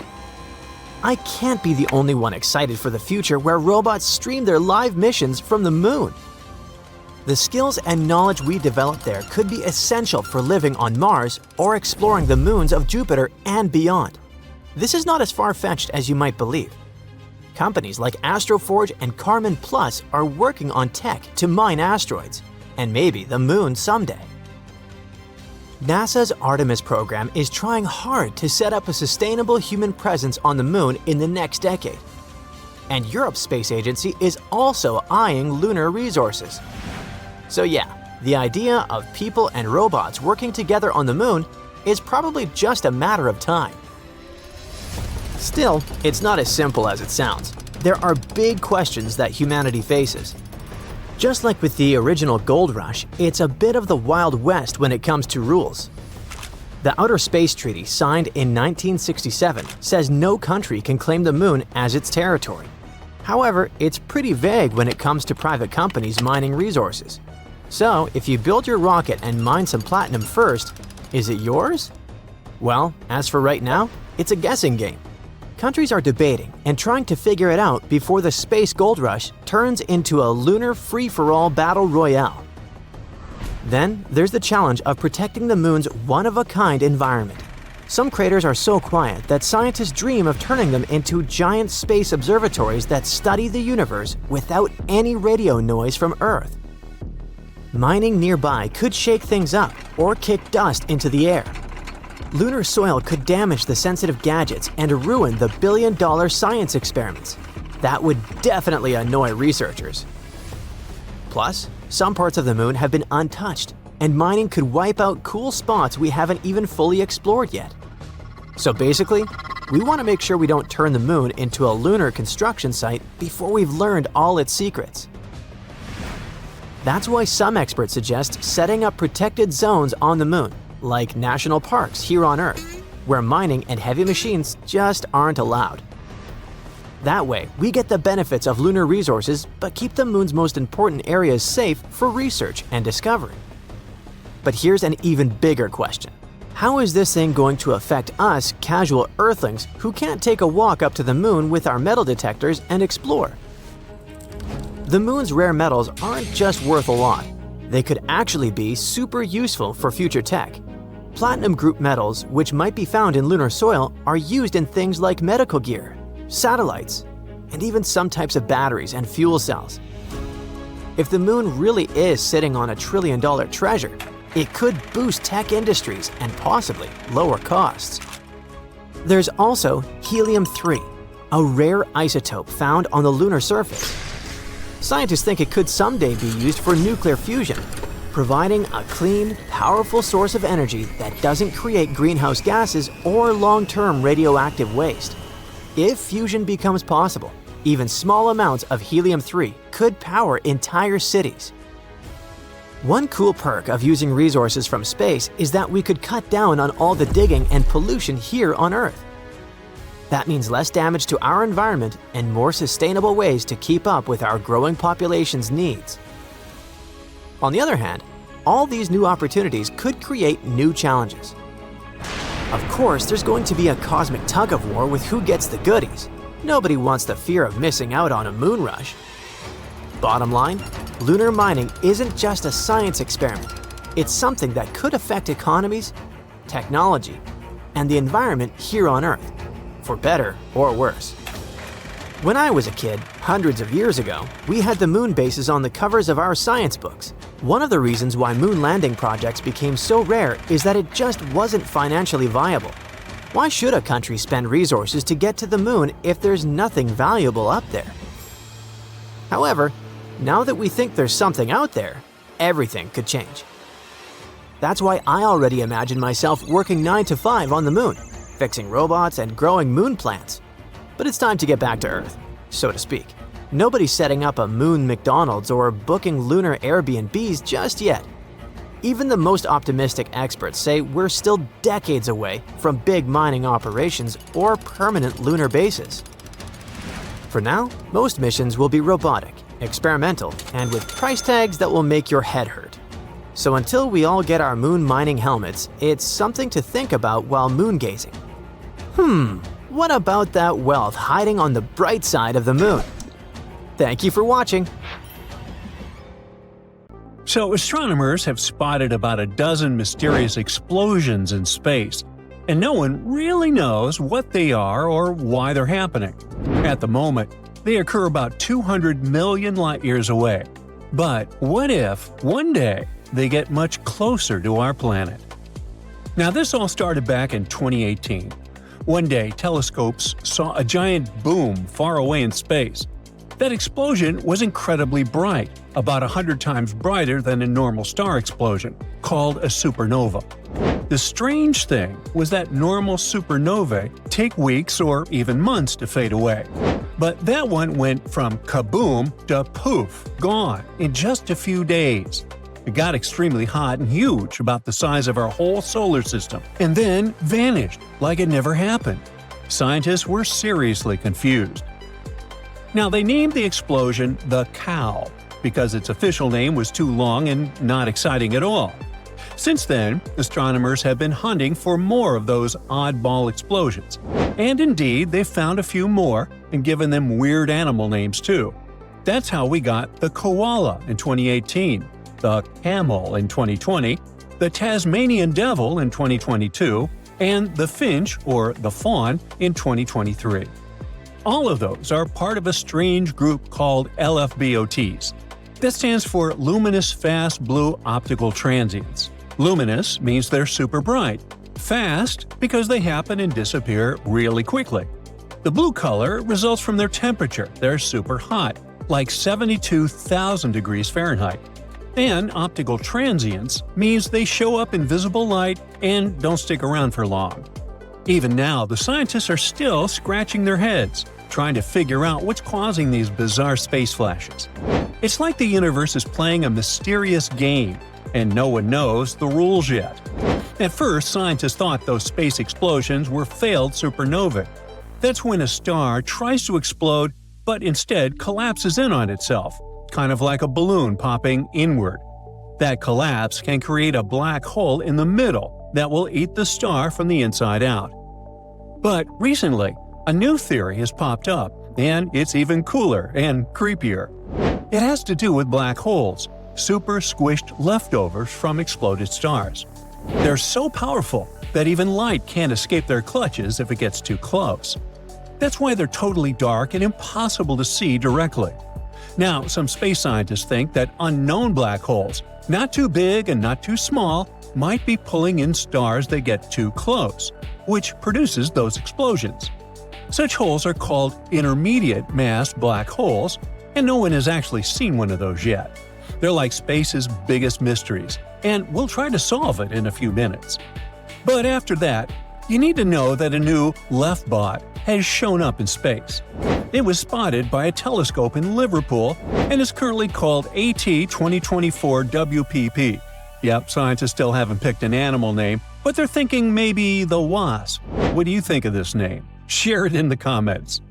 I can't be the only one excited for the future where robots stream their live missions from the moon. The skills and knowledge we develop there could be essential for living on Mars or exploring the moons of Jupiter and beyond. This is not as far-fetched as you might believe. Companies like Astroforge and Karman Plus are working on tech to mine asteroids, and maybe the moon someday. NASA's Artemis program is trying hard to set up a sustainable human presence on the moon in the next decade. And Europe's space agency is also eyeing lunar resources. So yeah, the idea of people and robots working together on the moon is probably just a matter of time. Still, it's not as simple as it sounds. There are big questions that humanity faces. Just like with the original gold rush, it's a bit of the Wild West when it comes to rules. The Outer Space Treaty, signed in 1967, says no country can claim the moon as its territory. However, it's pretty vague when it comes to private companies mining resources. So, if you build your rocket and mine some platinum first, is it yours? Well, as for right now, it's a guessing game. Countries are debating and trying to figure it out before the space gold rush turns into a lunar free-for-all battle royale. Then, there's the challenge of protecting the moon's one-of-a-kind environment. Some craters are so quiet that scientists dream of turning them into giant space observatories that study the universe without any radio noise from Earth. Mining nearby could shake things up or kick dust into the air. Lunar soil could damage the sensitive gadgets and ruin the billion-dollar science experiments. That would definitely annoy researchers. Plus, some parts of the moon have been untouched, and mining could wipe out cool spots we haven't even fully explored yet. So basically, we want to make sure we don't turn the moon into a lunar construction site before we've learned all its secrets. That's why some experts suggest setting up protected zones on the moon, like national parks here on Earth, where mining and heavy machines just aren't allowed. That way, we get the benefits of lunar resources but keep the moon's most important areas safe for research and discovery. But here's an even bigger question. How is this thing going to affect us casual Earthlings who can't take a walk up to the moon with our metal detectors and explore? The moon's rare metals aren't just worth a lot. They could actually be super useful for future tech. Platinum group metals, which might be found in lunar soil, are used in things like medical gear, satellites, and even some types of batteries and fuel cells. If the moon really is sitting on a trillion-dollar treasure, it could boost tech industries and possibly lower costs. There's also helium-3, a rare isotope found on the lunar surface. Scientists think it could someday be used for nuclear fusion, providing a clean, powerful source of energy that doesn't create greenhouse gases or long-term radioactive waste. If fusion becomes possible, even small amounts of helium-3 could power entire cities. One cool perk of using resources from space is that we could cut down on all the digging and pollution here on Earth. That means less damage to our environment and more sustainable ways to keep up with our growing population's needs. On the other hand, all these new opportunities could create new challenges. Of course, there's going to be a cosmic tug-of-war with who gets the goodies. Nobody wants the fear of missing out on a moon rush. Bottom line, lunar mining isn't just a science experiment. It's something that could affect economies, technology, and the environment here on Earth, for better or worse. When I was a kid, hundreds of years ago, we had the moon bases on the covers of our science books. One of the reasons why moon landing projects became so rare is that it just wasn't financially viable. Why should a country spend resources to get to the moon if there's nothing valuable up there? However, now that we think there's something out there, everything could change. That's why I already imagine myself working 9 to 5 on the moon, fixing robots and growing moon plants. But it's time to get back to Earth, so to speak. Nobody's setting up a moon McDonald's or booking lunar Airbnbs just yet. Even the most optimistic experts say we're still decades away from big mining operations or permanent lunar bases. For now, most missions will be robotic, experimental, and with price tags that will make your head hurt. So until we all get our moon mining helmets, it's something to think about while moon gazing. What about that wealth hiding on the bright side of the moon? Thank you for watching. So astronomers have spotted about a dozen mysterious explosions in space, and no one really knows what they are or why they're happening. At the moment, they occur about 200 million light-years away. But what if, one day, they get much closer to our planet? Now this all started back in 2018. One day, telescopes saw a giant boom far away in space. That explosion was incredibly bright, about 100 times brighter than a normal star explosion, called a supernova. The strange thing was that normal supernovae take weeks or even months to fade away. But that one went from kaboom to poof, gone, in just a few days. It got extremely hot and huge, about the size of our whole solar system, and then vanished like it never happened. Scientists were seriously confused. Now, they named the explosion the Cow because its official name was too long and not exciting at all. Since then, astronomers have been hunting for more of those oddball explosions. And indeed, they've found a few more and given them weird animal names too. That's how we got the koala in 2018, the camel in 2020, the Tasmanian devil in 2022, and the finch or the fawn in 2023. All of those are part of a strange group called LFBOTs. That stands for Luminous Fast Blue Optical Transients. Luminous means they're super bright. Fast because they happen and disappear really quickly. The blue color results from their temperature. They're super hot, like 72,000 degrees Fahrenheit. And optical transients means they show up in visible light and don't stick around for long. Even now, the scientists are still scratching their heads, trying to figure out what's causing these bizarre space flashes. It's like the universe is playing a mysterious game, and no one knows the rules yet. At first, scientists thought those space explosions were failed supernovae. That's when a star tries to explode but instead collapses in on itself, kind of like a balloon popping inward. That collapse can create a black hole in the middle that will eat the star from the inside out. But recently, a new theory has popped up, and it's even cooler and creepier. It has to do with black holes, super squished leftovers from exploded stars. They're so powerful that even light can't escape their clutches if it gets too close. That's why they're totally dark and impossible to see directly. Now, some space scientists think that unknown black holes, not too big and not too small, might be pulling in stars that get too close, which produces those explosions. Such holes are called intermediate mass black holes, and no one has actually seen one of those yet. They're like space's biggest mysteries, and we'll try to solve it in a few minutes. But after that, you need to know that a new LEFBOT has shown up in space. It was spotted by a telescope in Liverpool and is currently called AT2024WPP. Yep, scientists still haven't picked an animal name, but they're thinking maybe the wasp. What do you think of this name? Share it in the comments.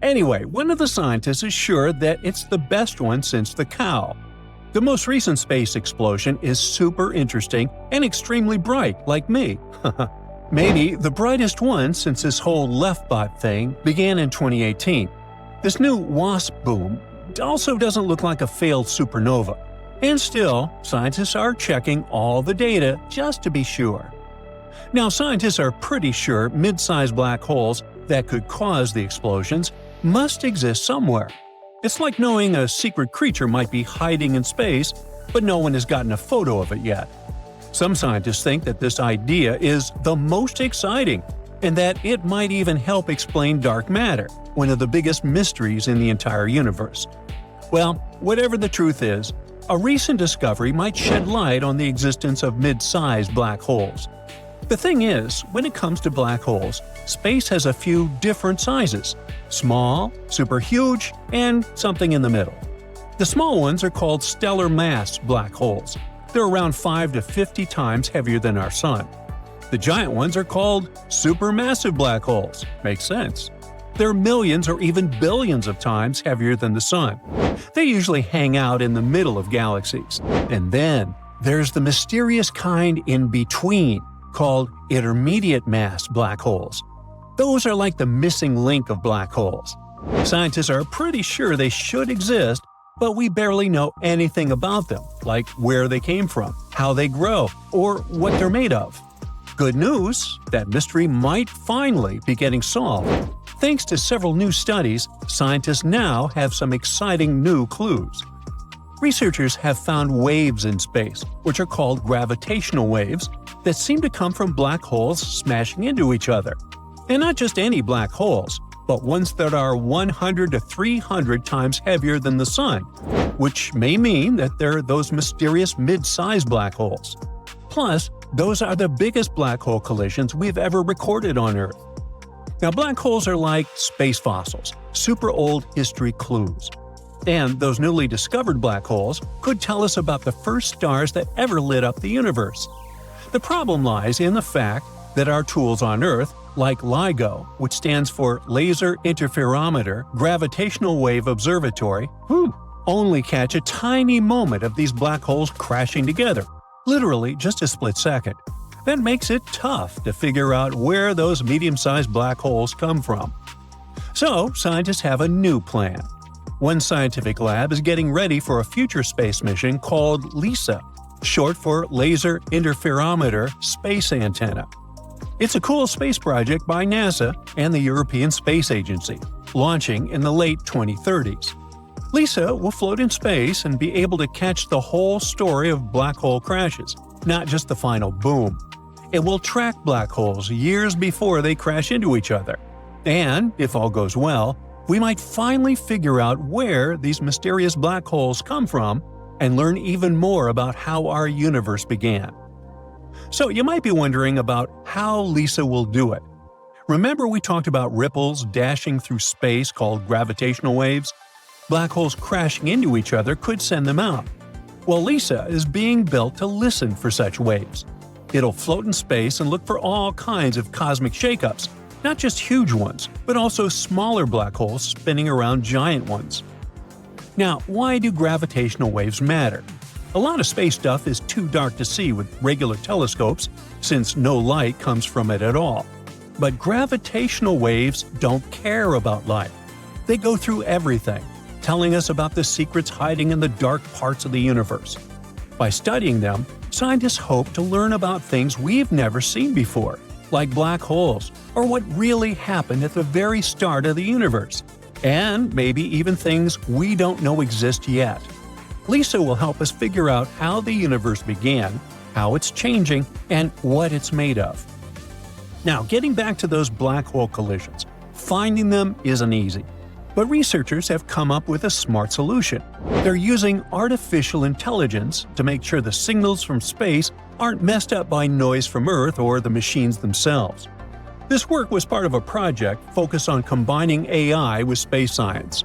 Anyway, one of the scientists is sure that it's the best one since the cow. The most recent space explosion is super interesting and extremely bright, like me. Maybe the brightest one since this whole LEFBOT thing began in 2018. This new WASP boom also doesn't look like a failed supernova. And still, scientists are checking all the data just to be sure. Now, scientists are pretty sure mid-sized black holes that could cause the explosions must exist somewhere. It's like knowing a secret creature might be hiding in space, but no one has gotten a photo of it yet. Some scientists think that this idea is the most exciting, and that it might even help explain dark matter, one of the biggest mysteries in the entire universe. Well, whatever the truth is, A recent discovery might shed light on the existence of mid-sized black holes. The thing is, when it comes to black holes, space has a few different sizes – small, super huge, and something in the middle. The small ones are called stellar mass black holes. They're around 5 to 50 times heavier than our Sun. The giant ones are called supermassive black holes. Makes sense. They're millions or even billions of times heavier than the Sun. They usually hang out in the middle of galaxies. And then there's the mysterious kind in between, called intermediate mass black holes. Those are like the missing link of black holes. Scientists are pretty sure they should exist, but we barely know anything about them, like where they came from, how they grow, or what they're made of. Good news, that mystery might finally be getting solved. Thanks to several new studies, scientists now have some exciting new clues. Researchers have found waves in space, which are called gravitational waves, that seem to come from black holes smashing into each other. And not just any black holes, but ones that are 100 to 300 times heavier than the Sun, which may mean that they're those mysterious mid-sized black holes. Plus, those are the biggest black hole collisions we've ever recorded on Earth. Now, black holes are like space fossils, super old history clues. And those newly discovered black holes could tell us about the first stars that ever lit up the universe. The problem lies in the fact that our tools on Earth, like LIGO, which stands for Laser Interferometer Gravitational Wave Observatory, only catch a tiny moment of these black holes crashing together, literally just a split second. That makes it tough to figure out where those medium-sized black holes come from. So, scientists have a new plan. One scientific lab is getting ready for a future space mission called LISA, short for Laser Interferometer Space Antenna. It's a cool space project by NASA and the European Space Agency, launching in the late 2030s. LISA will float in space and be able to catch the whole story of black hole crashes, not just the final boom. It will track black holes years before they crash into each other. And, if all goes well, we might finally figure out where these mysterious black holes come from and learn even more about how our universe began. So you might be wondering about how LISA will do it. Remember we talked about ripples dashing through space called gravitational waves? Black holes crashing into each other could send them out. Well, LISA is being built to listen for such waves. It'll float in space and look for all kinds of cosmic shakeups, not just huge ones, but also smaller black holes spinning around giant ones. Now, why do gravitational waves matter? A lot of space stuff is too dark to see with regular telescopes, since no light comes from it at all. But gravitational waves don't care about light. They go through everything, telling us about the secrets hiding in the dark parts of the universe. By studying them, scientists hope to learn about things we've never seen before, like black holes, or what really happened at the very start of the universe, and maybe even things we don't know exist yet. LISA will help us figure out how the universe began, how it's changing, and what it's made of. Now, getting back to those black hole collisions, finding them isn't easy. But researchers have come up with a smart solution. They're using artificial intelligence to make sure the signals from space aren't messed up by noise from Earth or the machines themselves. This work was part of a project focused on combining AI with space science.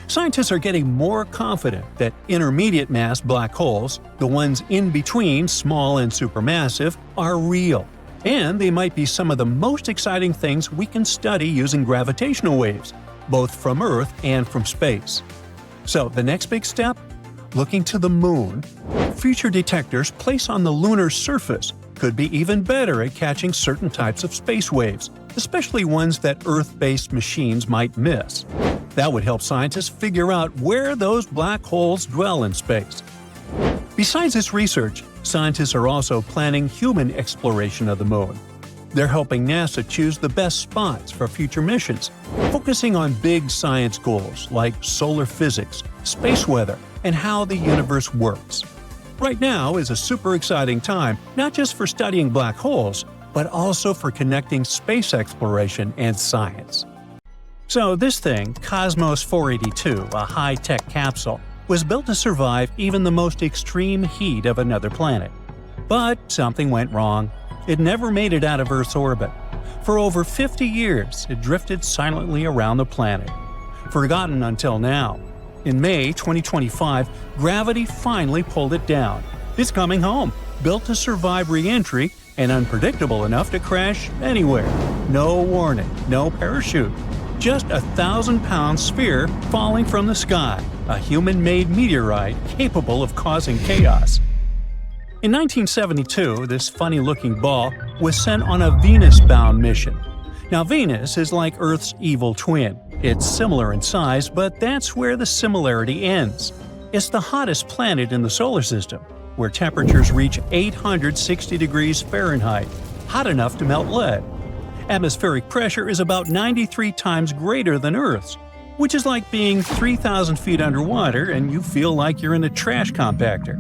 Scientists are getting more confident that intermediate mass black holes, the ones in between small and supermassive, are real. And they might be some of the most exciting things we can study using gravitational waves, both from Earth and from space. So the next big step? Looking to the Moon. Future detectors placed on the lunar surface could be even better at catching certain types of space waves, especially ones that Earth-based machines might miss. That would help scientists figure out where those black holes dwell in space. Besides this research, scientists are also planning human exploration of the Moon. They're helping NASA choose the best spots for future missions, focusing on big science goals like solar physics, space weather, and how the universe works. Right now is a super exciting time, not just for studying black holes, but also for connecting space exploration and science. So this thing, Cosmos 482, a high-tech capsule, was built to survive even the most extreme heat of another planet. But something went wrong. It never made it out of Earth's orbit. For over 50 years, it drifted silently around the planet, forgotten until now. In May 2025, gravity finally pulled it down. It's coming home, built to survive re-entry and unpredictable enough to crash anywhere. No warning, no parachute. Just a 1,000-pound sphere falling from the sky, a human-made meteorite capable of causing chaos. In 1972, this funny-looking ball was sent on a Venus-bound mission. Now, Venus is like Earth's evil twin. It's similar in size, but that's where the similarity ends. It's the hottest planet in the solar system, where temperatures reach 860 degrees Fahrenheit, hot enough to melt lead. Atmospheric pressure is about 93 times greater than Earth's, which is like being 3,000 feet underwater and you feel like you're in a trash compactor.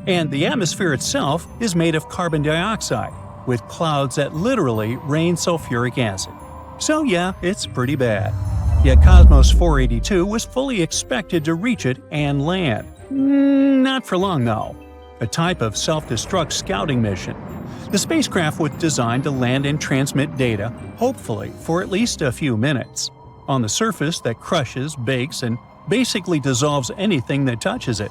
And the atmosphere itself is made of carbon dioxide, with clouds that literally rain sulfuric acid. So yeah, it's pretty bad. Yet Cosmos 482 was fully expected to reach it and land. Not for long though. A type of self-destruct scouting mission. The spacecraft was designed to land and transmit data, hopefully for at least a few minutes, on the surface that crushes, bakes, and basically dissolves anything that touches it.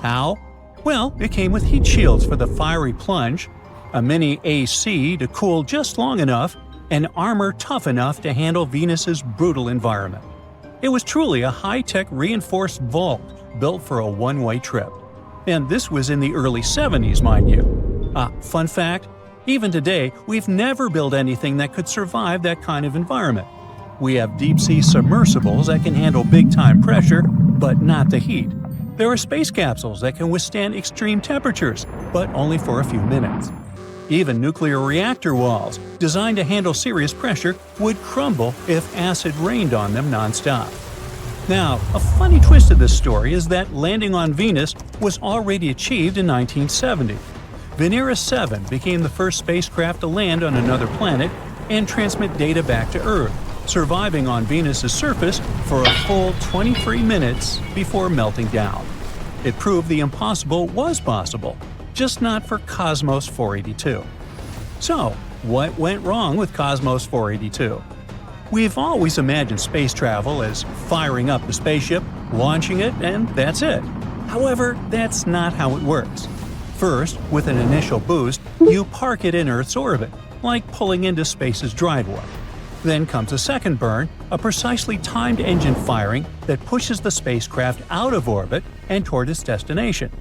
How? Well, it came with heat shields for the fiery plunge, a mini AC to cool just long enough, and armor tough enough to handle Venus's brutal environment. It was truly a high-tech reinforced vault built for a one-way trip. And this was in the early 70s, mind you. Fun fact, even today, we've never built anything that could survive that kind of environment. We have deep-sea submersibles that can handle big-time pressure, but not the heat. There are space capsules that can withstand extreme temperatures, but only for a few minutes. Even nuclear reactor walls, designed to handle serious pressure, would crumble if acid rained on them nonstop. Now, a funny twist of this story is that landing on Venus was already achieved in 1970. Venera 7 became the first spacecraft to land on another planet and transmit data back to Earth, surviving on Venus's surface for a full 23 minutes before melting down. It proved the impossible was possible, just not for Cosmos 482. So, what went wrong with Cosmos 482? We've always imagined space travel as firing up the spaceship, launching it, and that's it. However, that's not how it works. First, with an initial boost, you park it in Earth's orbit, like pulling into space's driveway. Then comes a second burn, a precisely timed engine firing that pushes the spacecraft out of orbit and toward its destination.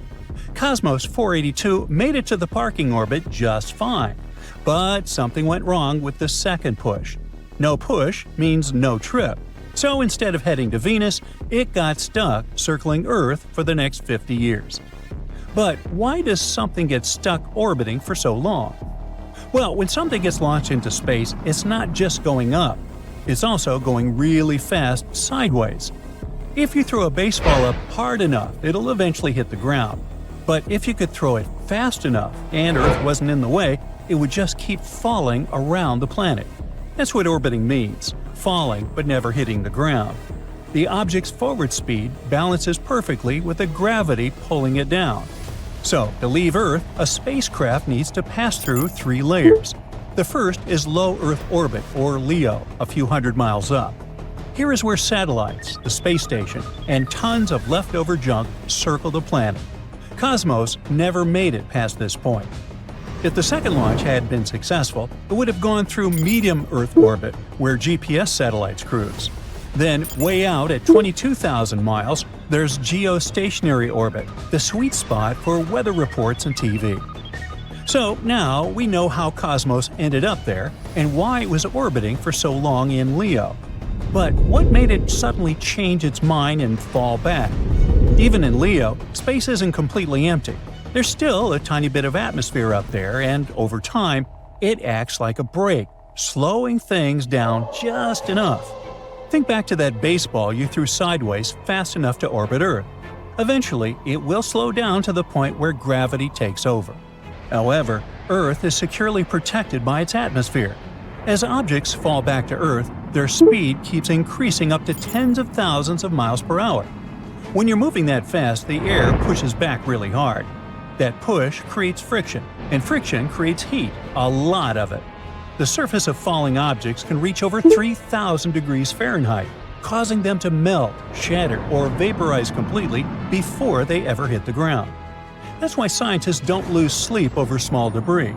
Cosmos 482 made it to the parking orbit just fine, but something went wrong with the second push. No push means no trip, so instead of heading to Venus, it got stuck circling Earth for the next 50 years. But why does something get stuck orbiting for so long? Well, when something gets launched into space, it's not just going up. It's also going really fast sideways. If you throw a baseball up hard enough, it'll eventually hit the ground. But if you could throw it fast enough and Earth wasn't in the way, it would just keep falling around the planet. That's what orbiting means, falling but never hitting the ground. The object's forward speed balances perfectly with the gravity pulling it down. So, to leave Earth, a spacecraft needs to pass through 3 layers. The first is low Earth orbit, or LEO, a few hundred miles up. Here is where satellites, the space station, and tons of leftover junk circle the planet. Cosmos never made it past this point. If the second launch had been successful, it would have gone through medium Earth orbit, where GPS satellites cruise. Then, way out at 22,000 miles, there's geostationary orbit, the sweet spot for weather reports and TV. So now we know how Cosmos ended up there and why it was orbiting for so long in LEO. But what made it suddenly change its mind and fall back? Even in LEO, space isn't completely empty. There's still a tiny bit of atmosphere up there, and over time, it acts like a brake, slowing things down just enough. Think back to that baseball you threw sideways fast enough to orbit Earth. Eventually, it will slow down to the point where gravity takes over. However, Earth is securely protected by its atmosphere. As objects fall back to Earth, their speed keeps increasing up to tens of thousands of miles per hour. When you're moving that fast, the air pushes back really hard. That push creates friction, and friction creates heat, a lot of it. The surface of falling objects can reach over 3,000 degrees Fahrenheit, causing them to melt, shatter, or vaporize completely before they ever hit the ground. That's why scientists don't lose sleep over small debris.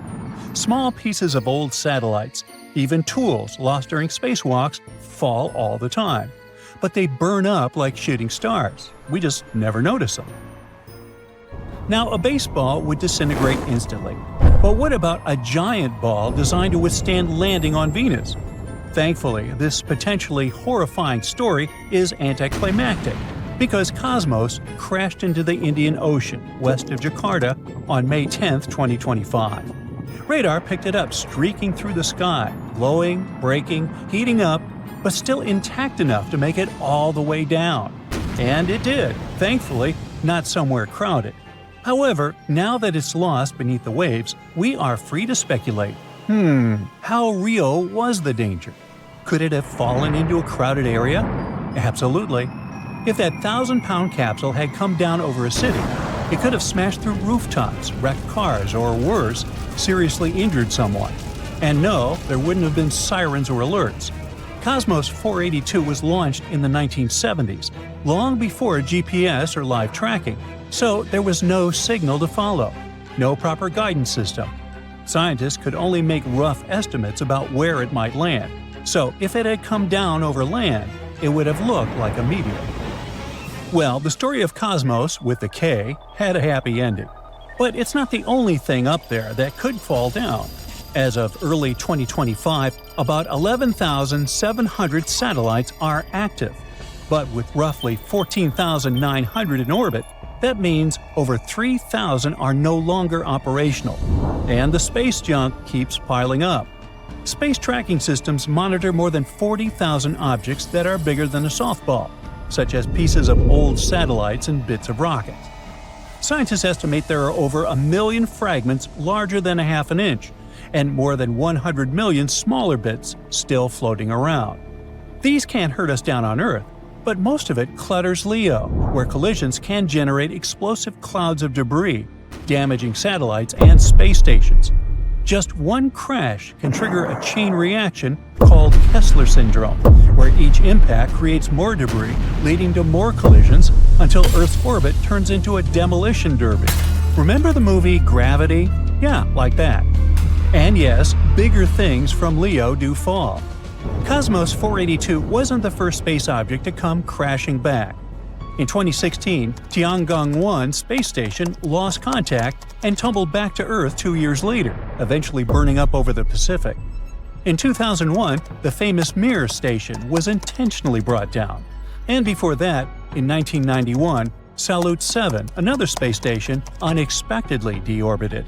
Small pieces of old satellites, even tools lost during spacewalks, fall all the time. But they burn up like shooting stars. We just never notice them. Now, a baseball would disintegrate instantly. But what about a giant ball designed to withstand landing on Venus? Thankfully, this potentially horrifying story is anticlimactic, because Cosmos crashed into the Indian Ocean west of Jakarta on May 10, 2025. Radar picked it up streaking through the sky, glowing, breaking, heating up, but still intact enough to make it all the way down. And it did, thankfully, not somewhere crowded. However, now that it's lost beneath the waves, we are free to speculate. How real was the danger? Could it have fallen into a crowded area? Absolutely. If that 1,000-pound capsule had come down over a city, it could have smashed through rooftops, wrecked cars, or worse, seriously injured someone. And no, there wouldn't have been sirens or alerts. Cosmos 482 was launched in the 1970s, long before GPS or live tracking, so there was no signal to follow, no proper guidance system. Scientists could only make rough estimates about where it might land, so if it had come down over land, it would have looked like a meteor. Well, the story of Cosmos, with the K, had a happy ending. But it's not the only thing up there that could fall down. As of early 2025, about 11,700 satellites are active. But with roughly 14,900 in orbit, that means over 3,000 are no longer operational. And the space junk keeps piling up. Space tracking systems monitor more than 40,000 objects that are bigger than a softball, such as pieces of old satellites and bits of rockets. Scientists estimate there are over 1 million fragments larger than a half an inch, and more than 100 million smaller bits still floating around. These can't hurt us down on Earth, but most of it clutters LEO, where collisions can generate explosive clouds of debris, damaging satellites and space stations. Just one crash can trigger a chain reaction called Kessler syndrome, where each impact creates more debris, leading to more collisions until Earth's orbit turns into a demolition derby. Remember the movie Gravity? Yeah, like that. And yes, bigger things from LEO do fall. Cosmos 482 wasn't the first space object to come crashing back. In 2016, Tiangong-1 space station lost contact and tumbled back to Earth 2 years later, eventually burning up over the Pacific. In 2001, the famous Mir station was intentionally brought down. And before that, in 1991, Salyut 7, another space station, unexpectedly deorbited.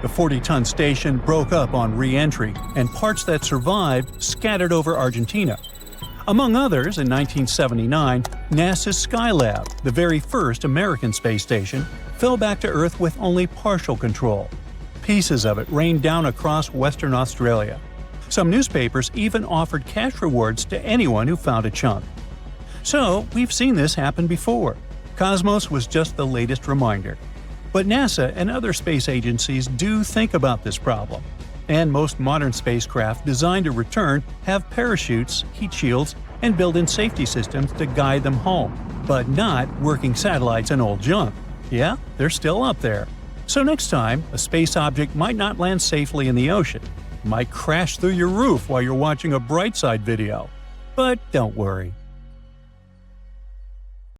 The 40-ton station broke up on re-entry, and parts that survived scattered over Argentina. Among others, in 1979, NASA's Skylab, the very first American space station, fell back to Earth with only partial control. Pieces of it rained down across Western Australia. Some newspapers even offered cash rewards to anyone who found a chunk. So, we've seen this happen before. Cosmos was just the latest reminder. But NASA and other space agencies do think about this problem. And most modern spacecraft designed to return have parachutes, heat shields, and built-in safety systems to guide them home. But not working satellites and old junk. Yeah, they're still up there. So next time, a space object might not land safely in the ocean. It might crash through your roof while you're watching a Brightside video. But don't worry.